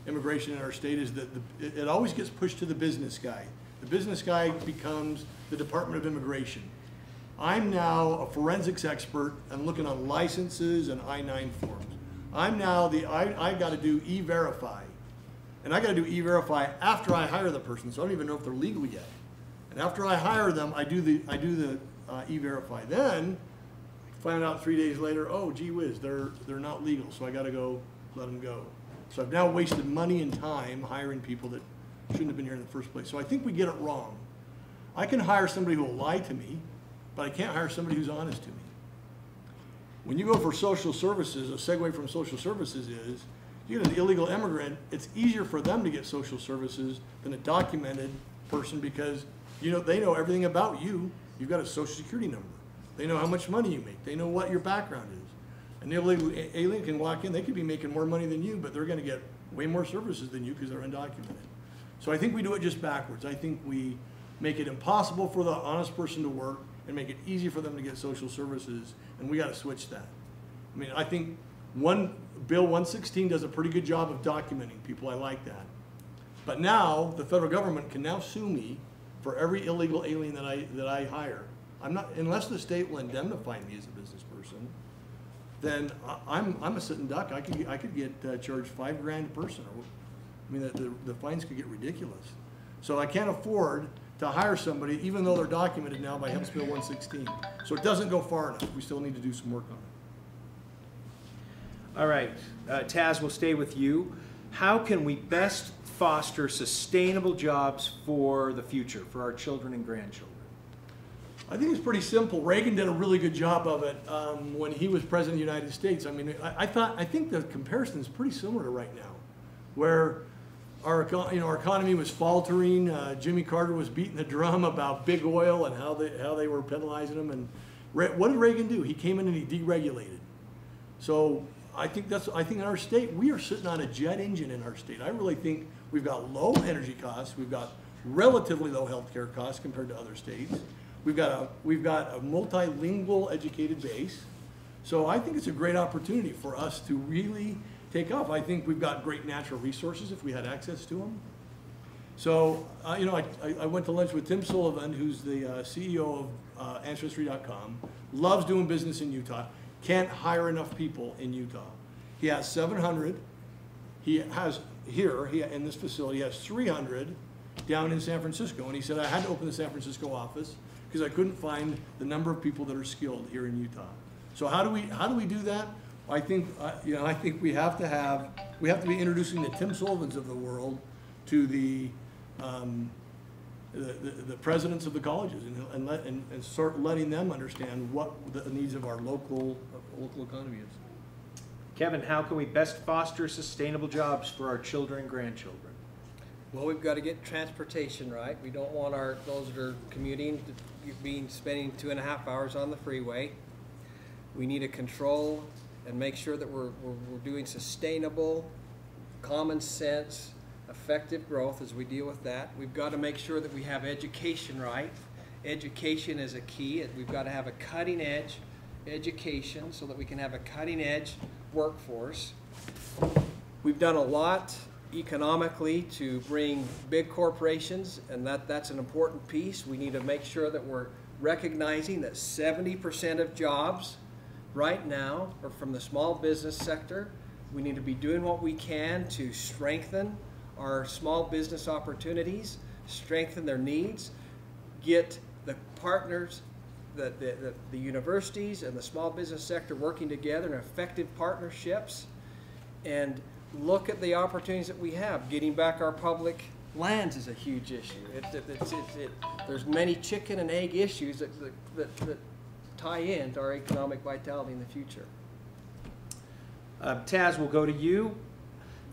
immigration in our state is that it always gets pushed to the business guy. The business guy becomes the Department of Immigration. I'm now a forensics expert. I'm looking on licenses and I-9 forms. I'm now I got to do E-Verify. And I got to do E-Verify after I hire the person, so I don't even know if they're legal yet. And after I hire them, I do the E-Verify. Then find out 3 days later, oh, gee whiz, they're not legal, so I got to go let them go. So I've now wasted money and time hiring people that shouldn't have been here in the first place. So I think we get it wrong. I can hire somebody who will lie to me, but I can't hire somebody who's honest to me. When you go for social services, a segue from social services is, you get an illegal immigrant, it's easier for them to get social services than a documented person because they know everything about you. You've got a social security number. They know how much money you make. They know what your background is. An illegal alien can walk in, they could be making more money than you, but they're going to get way more services than you because they're undocumented. So I think we do it just backwards. I think we make it impossible for the honest person to work and make it easy for them to get social services, and we got to switch that. I mean, I think Bill 116 does a pretty good job of documenting people. I like that. But now the federal government can now sue me for every illegal alien that I hire. I'm not, unless the state will indemnify me as a business person, then I'm a sitting duck. I could get charged $5 grand a person. I mean, the fines could get ridiculous. So I can't afford to hire somebody, even though they're documented now by House Bill 116. So it doesn't go far enough. We still need to do some work on it. All right, Taz, we'll stay with you. How can we best foster sustainable jobs for the future, for our children and grandchildren? I think it's pretty simple. Reagan did a really good job of it when he was president of the United States. I mean, I think the comparison is pretty similar to right now, where our economy was faltering. Jimmy Carter was beating the drum about big oil and how they were penalizing them. And what did Reagan do? He came in and he deregulated. So I think in our state, we are sitting on a jet engine in our state. I really think we've got low energy costs. We've got relatively low healthcare costs compared to other states. We've got a multilingual educated base. So I think it's a great opportunity for us to really take off. I think we've got great natural resources if we had access to them. So, I went to lunch with Tim Sullivan, who's the CEO of Ancestry.com, loves doing business in Utah. Can't hire enough people in Utah. He has 700. He has here, in this facility, he has 300 down in San Francisco. And he said, I had to open the San Francisco office because I couldn't find the number of people that are skilled here in Utah. So how do we do that? I think I think we have to be introducing the Tim Sullivans of the world to the presidents of the colleges and start letting them understand what the needs of our local economy is. Kevin, how can we best foster sustainable jobs for our children and grandchildren? Well, we've got to get transportation right. We don't want those that are commuting to be spending 2.5 hours on the freeway. We need to control and make sure that we're doing sustainable, common sense, effective growth as we deal with that. We've got to make sure that we have education right. Education is a key. We've got to have a cutting edge education so that we can have a cutting edge workforce. We've done a lot economically to bring big corporations, and that's an important piece. We need to make sure that we're recognizing that 70% of jobs right now are from the small business sector. We need to be doing what we can to strengthen our small business opportunities, strengthen their needs, get the partners, the universities and the small business sector working together in effective partnerships, and look at the opportunities that we have. Getting back our public lands is a huge issue. There's many chicken and egg issues that tie into our economic vitality in the future. Taz, we'll go to you.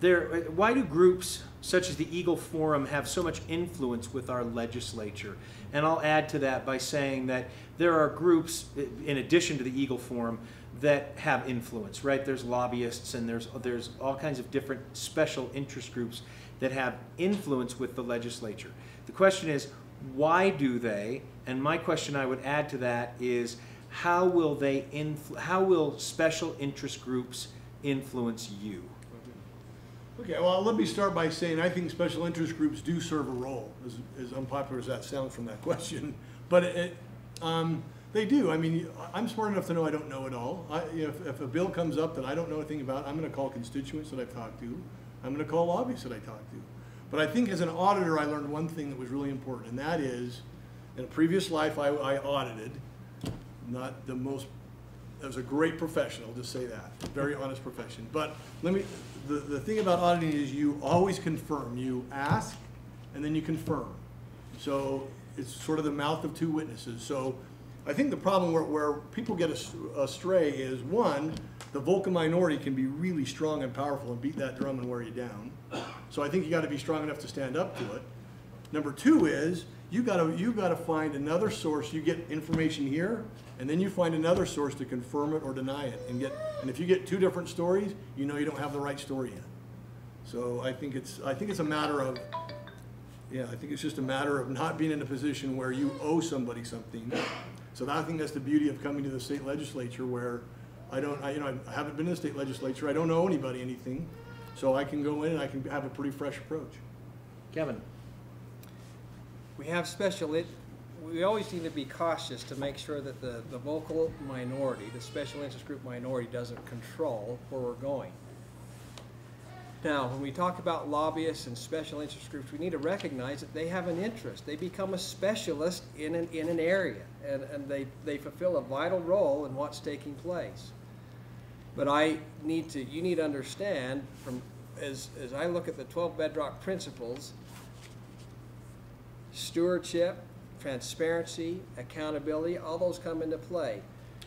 Why do groups such as the Eagle Forum have so much influence with our legislature? And I'll add to that by saying that there are groups, in addition to the Eagle Forum, that have influence, right? There's lobbyists and there's all kinds of different special interest groups that have influence with the legislature. The question is, why do they? And my question I would add to that is, how will special interest groups influence you? Okay, well, let me start by saying I think special interest groups do serve a role, as unpopular as that sounds from that question. But they do. I mean, I'm smart enough to know I don't know it all. If a bill comes up that I don't know anything about, I'm going to call constituents that I've talked to. I'm going to call lobbyists that I talked to. But I think as an auditor, I learned one thing that was really important, and that is, in a previous life, I audited. Not the most, that was a great profession, I'll just say that. Very honest profession. But the thing about auditing is you always confirm. You ask, and then you confirm. So it's sort of the mouth of two witnesses. So I think the problem where people get astray is, one, the vocal minority can be really strong and powerful and beat that drum and wear you down. So I think you got to be strong enough to stand up to it. Number two is, you got to find another source. You get information here, and then you find another source to confirm it or deny it. And if you get two different stories, you know you don't have the right story yet. So I think it's a matter of, I think it's just a matter of not being in a position where you owe somebody something. So I think that's the beauty of coming to the state legislature, where I haven't been in the state legislature. I don't owe anybody anything, so I can go in and I can have a pretty fresh approach. Kevin. We have we always need to be cautious to make sure that the vocal minority, the special interest group minority, doesn't control where we're going. Now, when we talk about lobbyists and special interest groups, we need to recognize that they have an interest. They become a specialist in an area, and they fulfill a vital role in what's taking place. But you need to understand, as I look at the 12 bedrock principles, stewardship, transparency, accountability, all those come into play.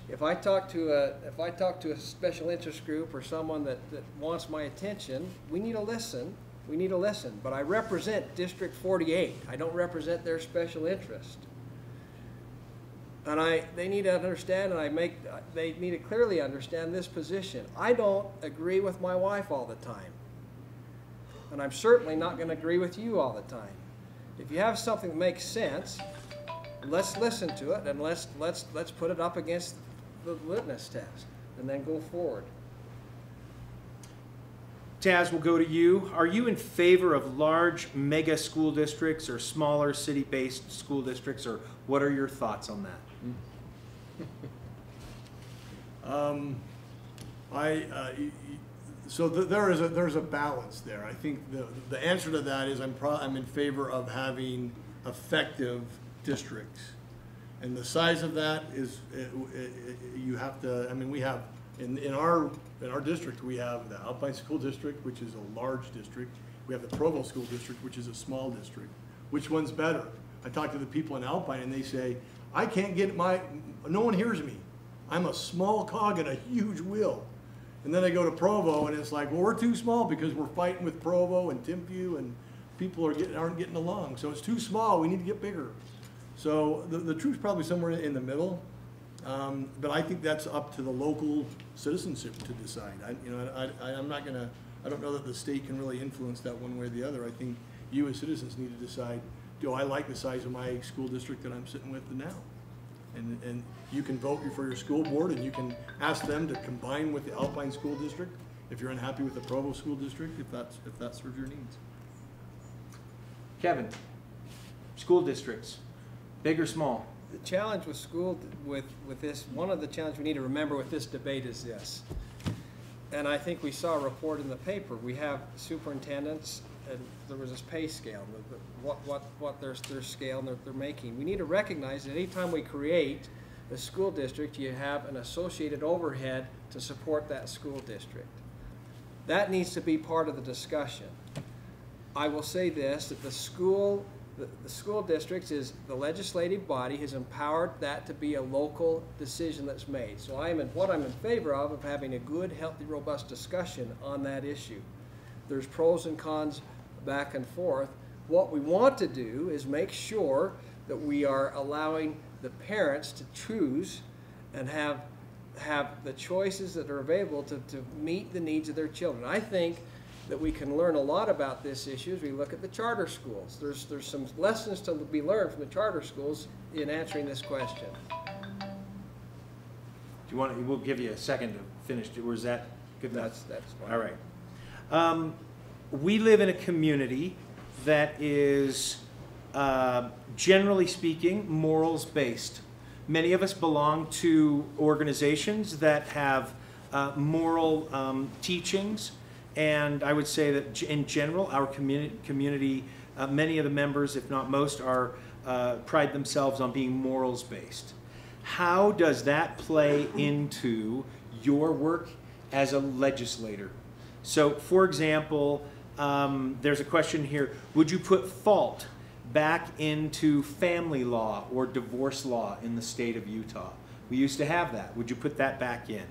If I talk to a special interest group or someone that wants my attention, we need to listen. We need to listen. But I represent District 48. I don't represent their special interest. And they need to understand, and they need to clearly understand this position. I don't agree with my wife all the time. And I'm certainly not going to agree with you all the time. If you have something that makes sense, let's listen to it, and let's put it up against the litmus test, and then go forward. Taz, we'll go to you. Are you in favor of large mega school districts or smaller city-based school districts, or what are your thoughts on that? So there's a balance there. I think the answer to that is I'm in favor of having effective districts, and the size of that is you have to. I mean, we have in our district, we have the Alpine School District, which is a large district. We have the Provo School District, which is a small district. Which one's better? I talk to the people in Alpine, and they say, I can't get no one hears me. I'm a small cog in a huge wheel. And then I go to Provo, and it's like, well, we're too small because we're fighting with Provo and Timpview, and people aren't getting along. So it's too small. We need to get bigger. So the truth's probably somewhere in the middle. But I think that's up to the local citizenship to decide. I don't know that the state can really influence that one way or the other. I think you as citizens need to decide, do I like the size of my school district that I'm sitting with now? And you can vote for your school board, and you can ask them to combine with the Alpine School District if you're unhappy with the Provo School District, if that serves your needs. Kevin, school districts, big or small? The challenge with with this, one of the challenges we need to remember with this debate is this. And I think we saw a report in the paper. We have superintendents, and there was this pay scale, what their scale and they're making. We need to recognize that anytime we create a school district, you have an associated overhead to support that school district. That needs to be part of the discussion. I will say this, that the school districts is the legislative body has empowered that to be a local decision that's made. So what I'm in favor of having a good, healthy, robust discussion on that issue. There's pros and cons back and forth. What we want to do is make sure that we are allowing the parents to choose and have the choices that are available to meet the needs of their children. I think that we can learn a lot about this issue as we look at the charter schools. There's some lessons to be learned from the charter schools in answering this question. Do you want? We'll give you a second to finish. Or is that good enough? That's fine. All right. We live in a community that is, generally speaking, morals based. Many of us belong to organizations that have moral teachings. And I would say that in general, our community, many of the members, if not most, pride themselves on being morals-based. How does that play into your work as a legislator? So, for example, there's a question here, would you put fault back into family law or divorce law in the state of Utah? We used to have that. Would you put that back in?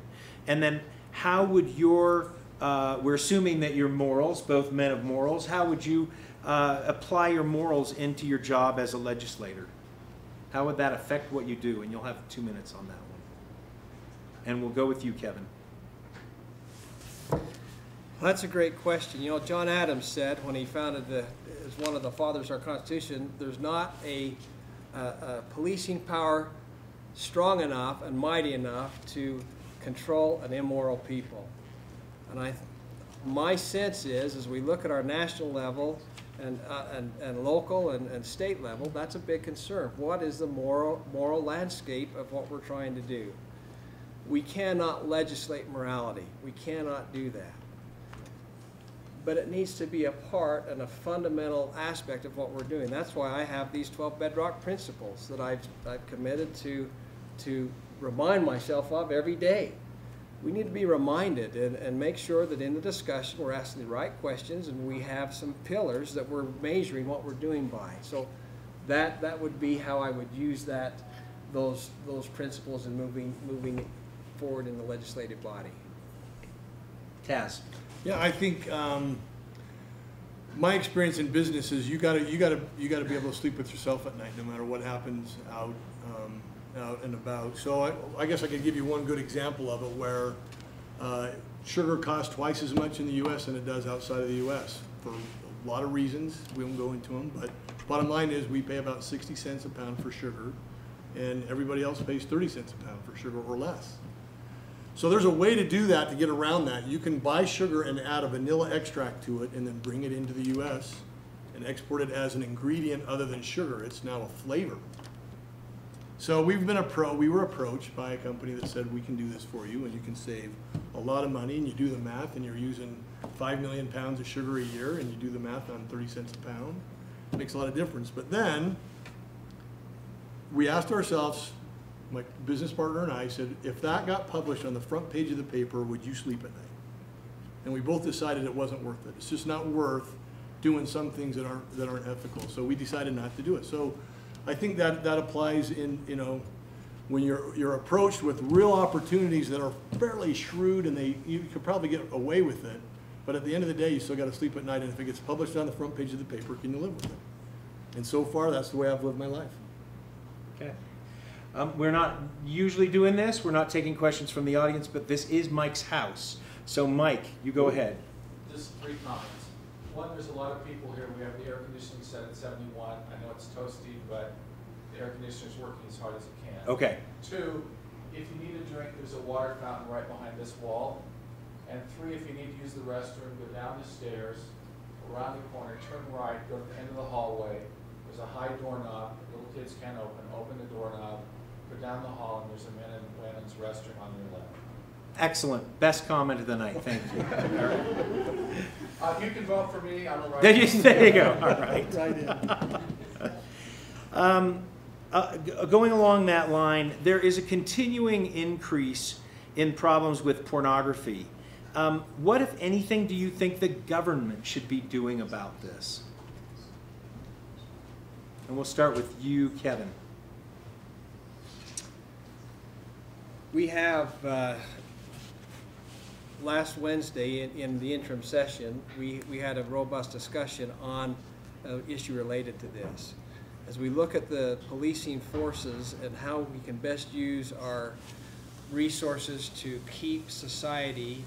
And then how would your we're assuming that your morals, both men of morals, how would you apply your morals into your job as a legislator? How would that affect what you do? And you'll have 2 minutes on that one. And we'll go with you, Kevin. Well, that's a great question. You know, John Adams said when he founded as one of the fathers of our Constitution, there's not a policing power strong enough and mighty enough to control an immoral people. And my sense is, as we look at our national level and local and state level, that's a big concern. What is the moral landscape of what we're trying to do? We cannot legislate morality. We cannot do that. But it needs to be a part and a fundamental aspect of what we're doing. That's why I have these 12 bedrock principles that I've committed to remind myself of every day. We need to be reminded and make sure that in the discussion we're asking the right questions and we have some pillars that we're measuring what we're doing by. So that would be how I would use those principles in moving forward in the legislative body. Taz. Yeah, I think my experience in business is you gotta be able to sleep with yourself at night, no matter what happens out and about. So I guess I could give you one good example of it where sugar costs twice as much in the U.S. than it does outside of the U.S. for a lot of reasons. We won't go into them, but bottom line is we pay about 60 cents a pound for sugar, and everybody else pays 30 cents a pound for sugar or less. So there's a way to do that, to get around that. You can buy sugar and add a vanilla extract to it and then bring it into the U.S. and export it as an ingredient other than sugar. It's now a flavor. So we were approached by a company that said, we can do this for you and you can save a lot of money, and you do the math and you're using 5 million pounds of sugar a year and you do the math on 30 cents a pound. It makes a lot of difference. But then we asked ourselves, my business partner and I said, if that got published on the front page of the paper, would you sleep at night? And we both decided it wasn't worth it. It's just not worth doing some things that aren't ethical. So we decided not to do it. So I think that applies in, when you're approached with real opportunities that are fairly shrewd and you could probably get away with it, but at the end of the day, you still got to sleep at night, and if it gets published on the front page of the paper, can you live with it? And so far, that's the way I've lived my life. Okay. We're not usually doing this. We're not taking questions from the audience, but this is Mike's house. So Mike, you go ahead. Just 3 comments. One, there's a lot of people here. We have the air conditioning set at 71. I know it's toasty, but the air conditioner's working as hard as it can. Okay. 2, if you need a drink, there's a water fountain right behind this wall. And 3, if you need to use the restroom, go down the stairs, around the corner, turn right, go to the end of the hallway. There's a high doorknob that little kids can't open the doorknob, go down the hall, and there's a men and women's restroom on your left. Excellent. Best comment of the night. Thank you. You can vote for me. I'm a writer. There you go. All right. Going along that line, there is a continuing increase in problems with pornography. What, if anything, do you think the government should be doing about this? And we'll start with you, Kevin. We have, last Wednesday in the interim session, we had a robust discussion on an issue related to this. As we look at the policing forces and how we can best use our resources to keep society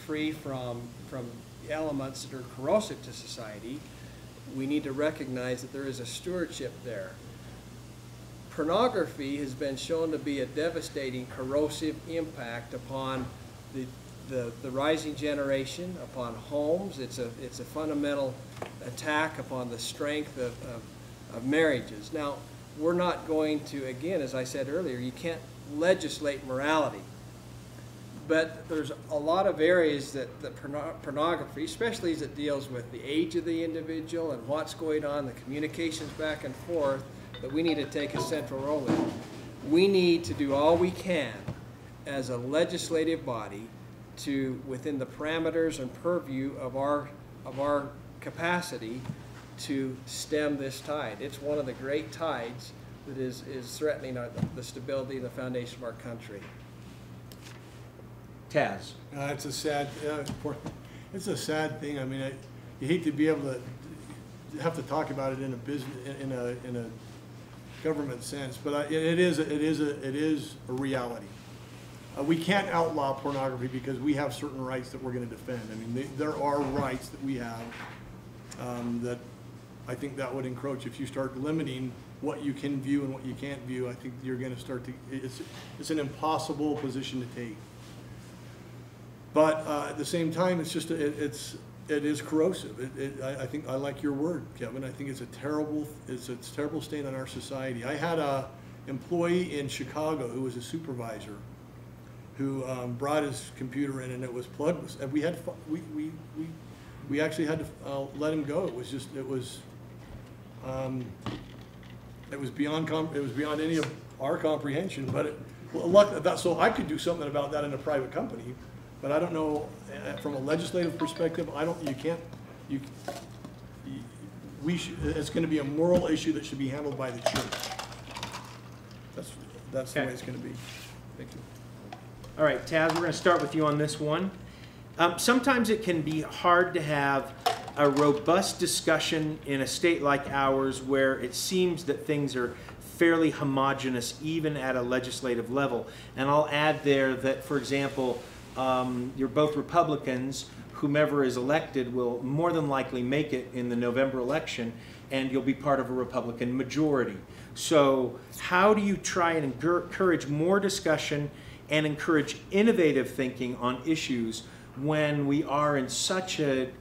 free from elements that are corrosive to society, we need to recognize that there is a stewardship there. Pornography has been shown to be a devastating corrosive impact upon the rising generation, upon homes. It's a fundamental attack upon the strength of marriages. Now, we're not going to, again, as I said earlier, you can't legislate morality. But there's a lot of areas that pornography, especially as it deals with the age of the individual and what's going on, the communications back and forth, that we need to take a central role in. We need to do all we can as a legislative body to, within the parameters and purview of our capacity, to stem this tide. It's one of the great tides that is threatening the stability and the foundation of our country. Taz. It's a sad thing. I mean, you hate to be able to have to talk about it in a business, in a government sense, but it is a reality. We can't outlaw pornography because we have certain rights that we're going to defend. I mean, there are rights that we have that I think that would encroach if you start limiting what you can view and what you can't view. I think you're going to start to. It's an impossible position to take. But at the same time, it's just it is corrosive. I think I like your word, Kevin. I think it's a terrible stain on our society. I had a employee in Chicago who was a supervisor who brought his computer in and it was plugged. And we actually had to let him go. It was beyond any of our comprehension. But so I could do something about that in a private company. But I don't know, from a legislative perspective, it's going to be a moral issue that should be handled by the church. That's the way it's going to be. Thank you. All right, Taz, we're going to start with you on this one. Sometimes it can be hard to have a robust discussion in a state like ours where it seems that things are fairly homogenous even at a legislative level. And I'll add there that, for example, you're both Republicans. Whomever is elected will more than likely make it in the November election, and you'll be part of a Republican majority. So how do you try and encourage more discussion and encourage innovative thinking on issues when we are in such a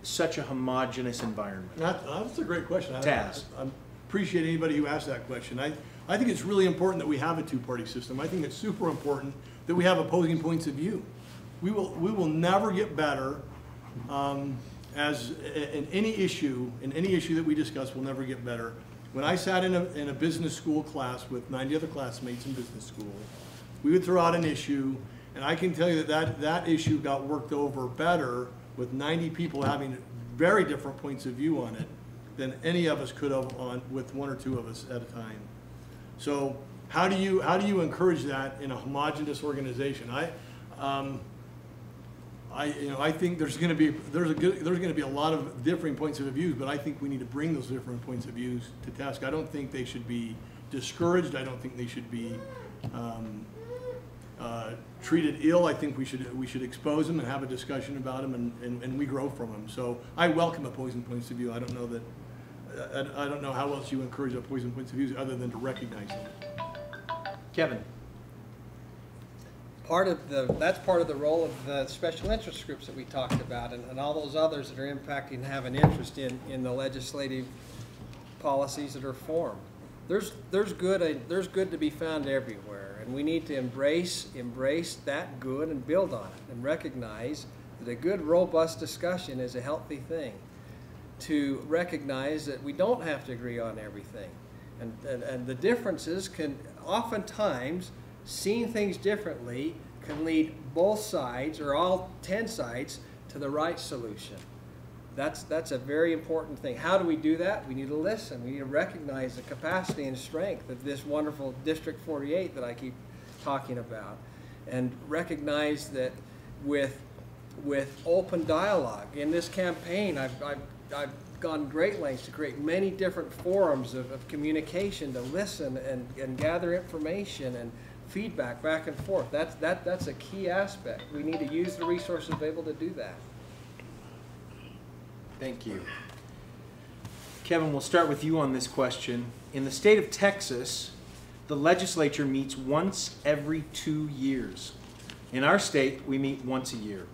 homogenous environment? That's a great question. Taz. I appreciate anybody who asked that question. I think it's really important that we have a two-party system. I think it's super important that we have opposing points of view. We will never get better as in any issue that we discuss. We'll never get better. When I sat in a business school class with 90 other classmates in business school, we would throw out an issue, and I can tell you that issue got worked over better with 90 people having very different points of view on it than any of us could have with one or two of us at a time. So how do you encourage that in a homogeneous organization? I think there's going to be a lot of differing points of views, but I think we need to bring those different points of views to task. I don't think they should be discouraged. I don't think they should be treated ill. I think we should expose them and have a discussion about them, and we grow from them. So I welcome opposing points of view. I don't know that I don't know how else you encourage opposing points of view other than to recognize them. Kevin. That's part of the role of the special interest groups that we talked about, and all those others that are impacting and have an interest in the legislative policies that are formed. There's good to be found everywhere, and we need to embrace that good and build on it, and recognize that a good, robust discussion is a healthy thing. To recognize that we don't have to agree on everything, and the differences can oftentimes, seeing things differently can lead both sides or all 10 sides to the right solution. That's a very important thing. How do we do that? We need to listen. We need to recognize the capacity and strength of this wonderful District 48 that I keep talking about, and recognize that with open dialogue in this campaign, I've gone great lengths to create many different forums of communication to listen and gather information and feedback back and forth. That's a key aspect. We need to use the resources available to do that. Thank you. Kevin, we'll start with you on this question. In the state of Texas, the legislature meets once every 2 years. In our state, we meet once a year.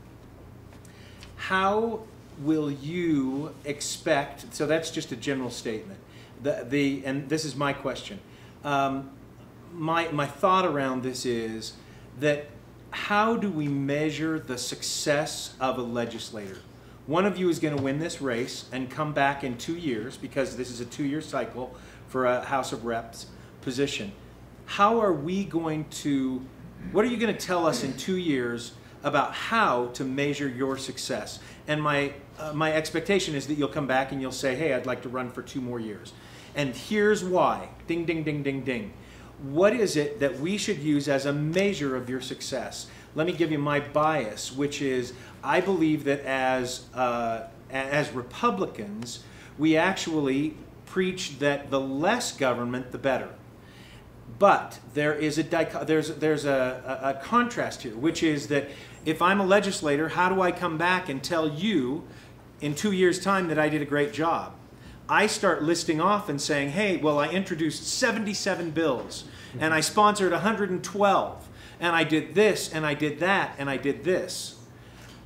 How will you expect, so that's just a general statement, and this is my question. My thought around this is that how do we measure the success of a legislator? One of you is going to win this race and come back in 2 years, because this is a 2-year cycle for a House of Reps position. How are we going to, what are you going to tell us in 2 years about how to measure your success? And my expectation is that you'll come back and you'll say, hey, I'd like to run for 2 more years. And here's why. Ding, ding, ding, ding, ding. What is it that we should use as a measure of your success? Let me give you my bias, which is I believe that as Republicans, we actually preach that the less government, the better. But there is there's a contrast here, which is that if I'm a legislator, how do I come back and tell you in 2 years' time that I did a great job? I start listing off and saying, hey, well, I introduced 77 bills, and I sponsored 112, and I did this, and I did that, and I did this.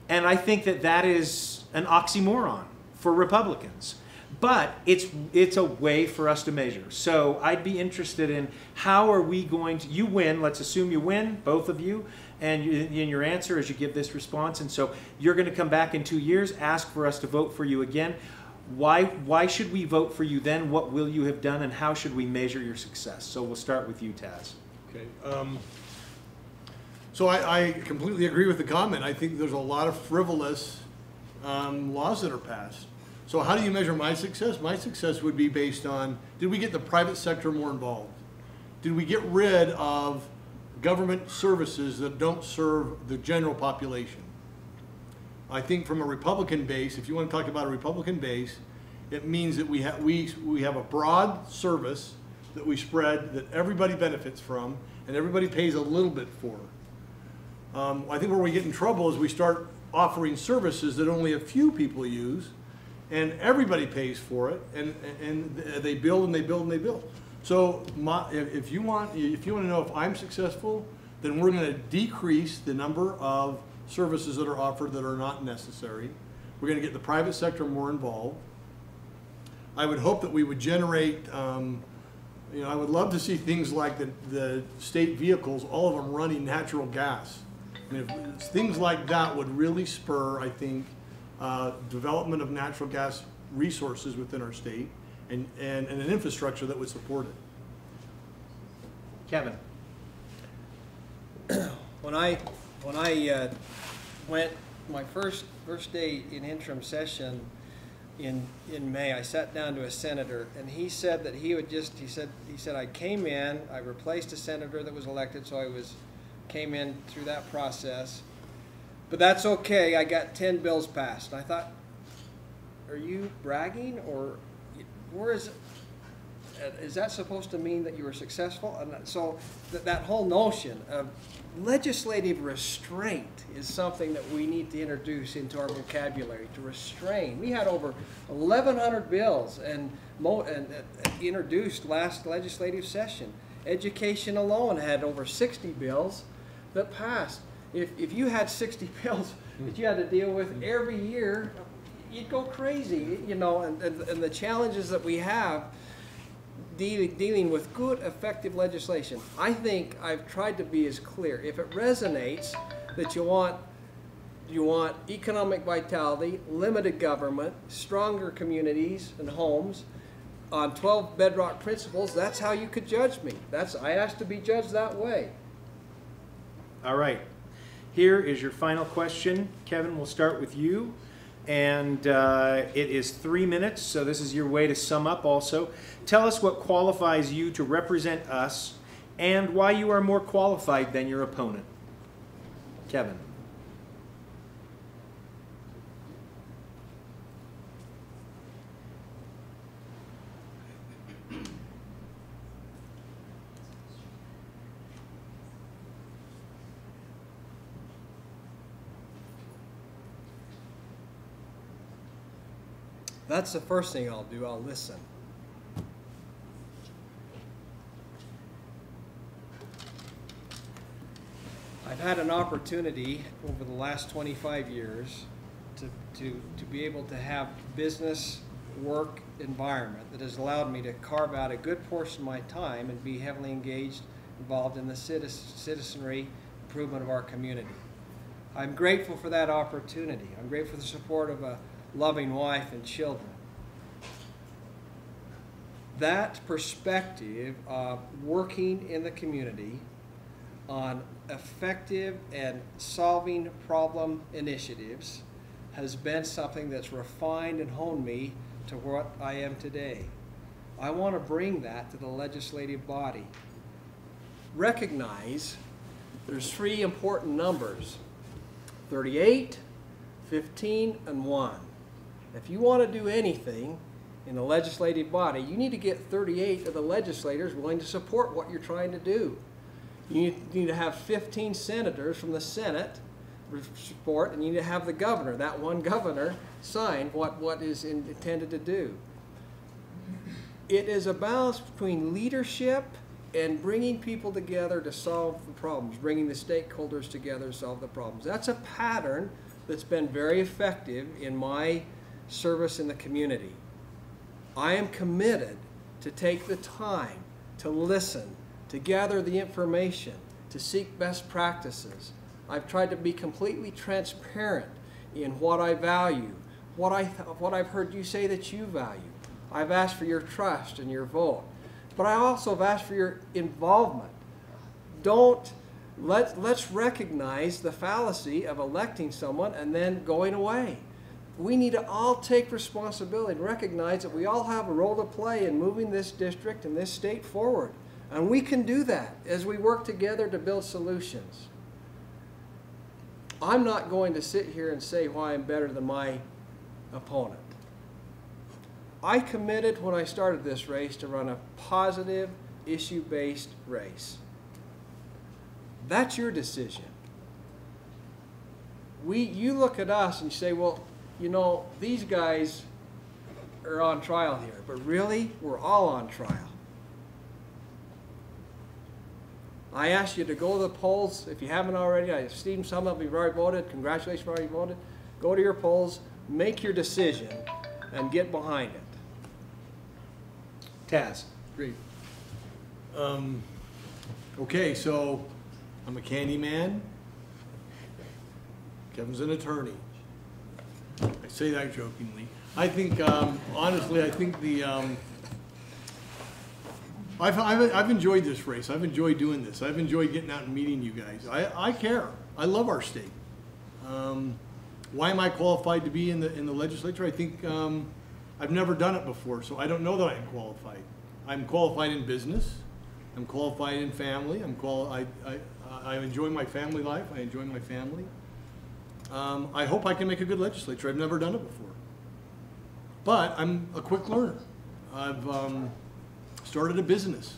And I think that that is an oxymoron for Republicans. But it's a way for us to measure. So I'd be interested in how are we going to, you win, let's assume you win, both of you, and in your answer as you give this response. And so you're going to come back in 2 years, ask for us to vote for you again. Why should we vote for you then? What will you have done, and how should we measure your success? So we'll start with you, Taz. Okay. So I completely agree with the comment. I think there's a lot of frivolous laws that are passed. So how do you measure my success? My success would be based on, did we get the private sector more involved? Did we get rid of government services that don't serve the general population? I think from a Republican base, if you want to talk about a Republican base, it means that we have a broad service that we spread, that everybody benefits from, and everybody pays a little bit for. I think where we get in trouble is we start offering services that only a few people use, and everybody pays for it, and they build and they build and they build. So if you want to know if I'm successful, then we're going to decrease the number of services that are offered that are not necessary. We're going to get the private sector more involved. I would hope that we would generate, I would love to see things like the state vehicles, all of them running natural gas. I mean, things like that would really spur, I think, development of natural gas resources within our state, and an infrastructure that would support it. Kevin. When I went my first day in interim session in May, I sat down to a senator, and he said that he said I came in, I replaced a senator that was elected, so came in through that process. But that's okay, I got 10 bills passed. And I thought, are you bragging, or where is it? is that supposed to mean that you were successful? And so that whole notion of legislative restraint is something that we need to introduce into our vocabulary, to restrain. We had over 1,100 bills and introduced last legislative session. Education alone had over 60 bills that passed. If you had 60 bills that you had to deal with every year, you'd go crazy, you know, and the challenges that we have dealing with good, effective legislation. I think I've tried to be as clear. If it resonates that you want economic vitality, limited government, stronger communities and homes on 12 bedrock principles, that's how you could judge me. I asked to be judged that way. All right. Here is your final question. Kevin, we'll start with you. And it is 3 minutes, so this is your way to sum up also. Tell us what qualifies you to represent us and why you are more qualified than your opponent. Kevin. That's the first thing I'll do. I'll listen. I've had an opportunity over the last 25 years to be able to have business work environment that has allowed me to carve out a good portion of my time and be heavily engaged, involved in the citizenry improvement of our community. I'm grateful for that opportunity. I'm grateful for the support of a loving wife and children. That perspective of working in the community on effective and solving problem initiatives has been something that's refined and honed me to what I am today. I want to bring that to the legislative body. Recognize there's 3 important numbers: 38, 15, and 1. If you want to do anything in the legislative body, you need to get 38 of the legislators willing to support what you're trying to do. You need to have 15 senators from the Senate support, and you need to have the governor, that one governor, sign what is intended to do. It is a balance between leadership and bringing people together to solve the problems, bringing the stakeholders together to solve the problems. That's a pattern that's been very effective in my service in the community. I am committed to take the time to listen, to gather the information, to seek best practices. I've tried to be completely transparent in what I value, what I've heard you say that you value. I've asked for your trust and your vote, but I also have asked for your involvement. Let's recognize the fallacy of electing someone and then going away. We need to all take responsibility and recognize that we all have a role to play in moving this district and this state forward. And we can do that as we work together to build solutions. I'm not going to sit here and say why I'm better than my opponent. I committed when I started this race to run a positive, issue-based race. That's your decision. You look at us and you say, well, you know, these guys are on trial here, but really, we're all on trial. I ask you to go to the polls. If you haven't already, I esteem some of you have already voted. Congratulations, you've already voted. Go to your polls, make your decision, and get behind it. Taz. Great. Okay, so I'm a candy man. Kevin's an attorney. I say that jokingly. I think, honestly, I think I've enjoyed this race. I've enjoyed doing this. I've enjoyed getting out and meeting you guys. I care. I love our state. Why am I qualified to be in the legislature? I think I've never done it before, so I don't know that I'm qualified. I'm qualified in business. I'm qualified in family. I enjoy my family life. I enjoy my family. I hope I can make a good legislature. I've never done it before. But I'm a quick learner. I've started a business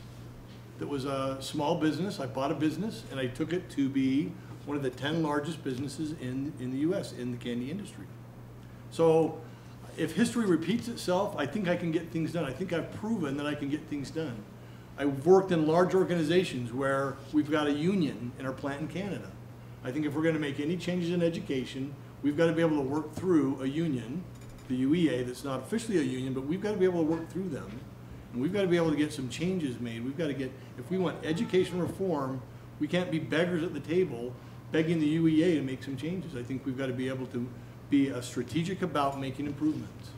that was a small business. I bought a business and I took it to be one of the 10 largest businesses in the U.S. in the candy industry. So if history repeats itself, I think I can get things done. I think I've proven that I can get things done. I've worked in large organizations where we've got a union in our plant in Canada. I think if we're going to make any changes in education, we've got to be able to work through a union, the UEA, that's not officially a union, but we've got to be able to work through them. And we've got to be able to get some changes made. We've got to get, if we want education reform, we can't be beggars at the table begging the UEA to make some changes. I think we've got to be able to be strategic about making improvements.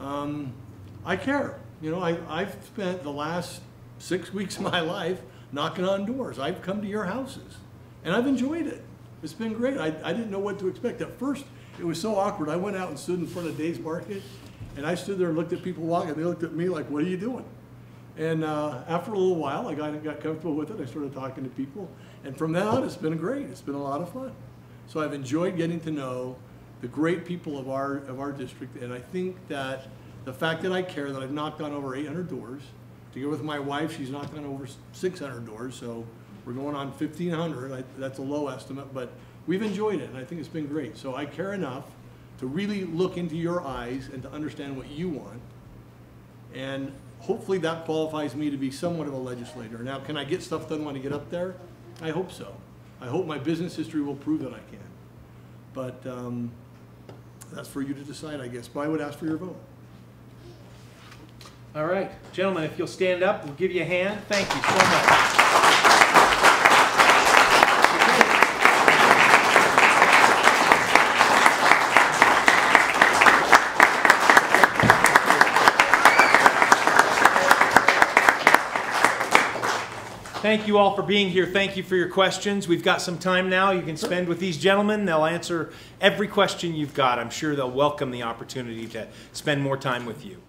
I care. You know, I've spent the last 6 weeks of my life knocking on doors. I've come to your houses, and I've enjoyed it. It's been great. I didn't know what to expect. At first, it was so awkward. I went out and stood in front of Dave's Market, and I stood there and looked at people walking. They looked at me like, what are you doing? And after a little while, I got comfortable with it. I started talking to people. And from then on, it's been great. It's been a lot of fun. So I've enjoyed getting to know the great people of our district. And I think that the fact that I care, that I've knocked on over 800 doors. Together with my wife, she's knocked on over 600 doors. So we're going on 1,500. That's a low estimate, but we've enjoyed it. And I think it's been great. So I care enough to really look into your eyes and to understand what you want. And hopefully that qualifies me to be somewhat of a legislator. Now, can I get stuff done when I get up there? I hope so. I hope my business history will prove that I can. But that's for you to decide, I guess. But I would ask for your vote. All right. Gentlemen, if you'll stand up, we'll give you a hand. Thank you so much. Thank you all for being here. Thank you for your questions. We've got some time now you can spend with these gentlemen. They'll answer every question you've got. I'm sure they'll welcome the opportunity to spend more time with you.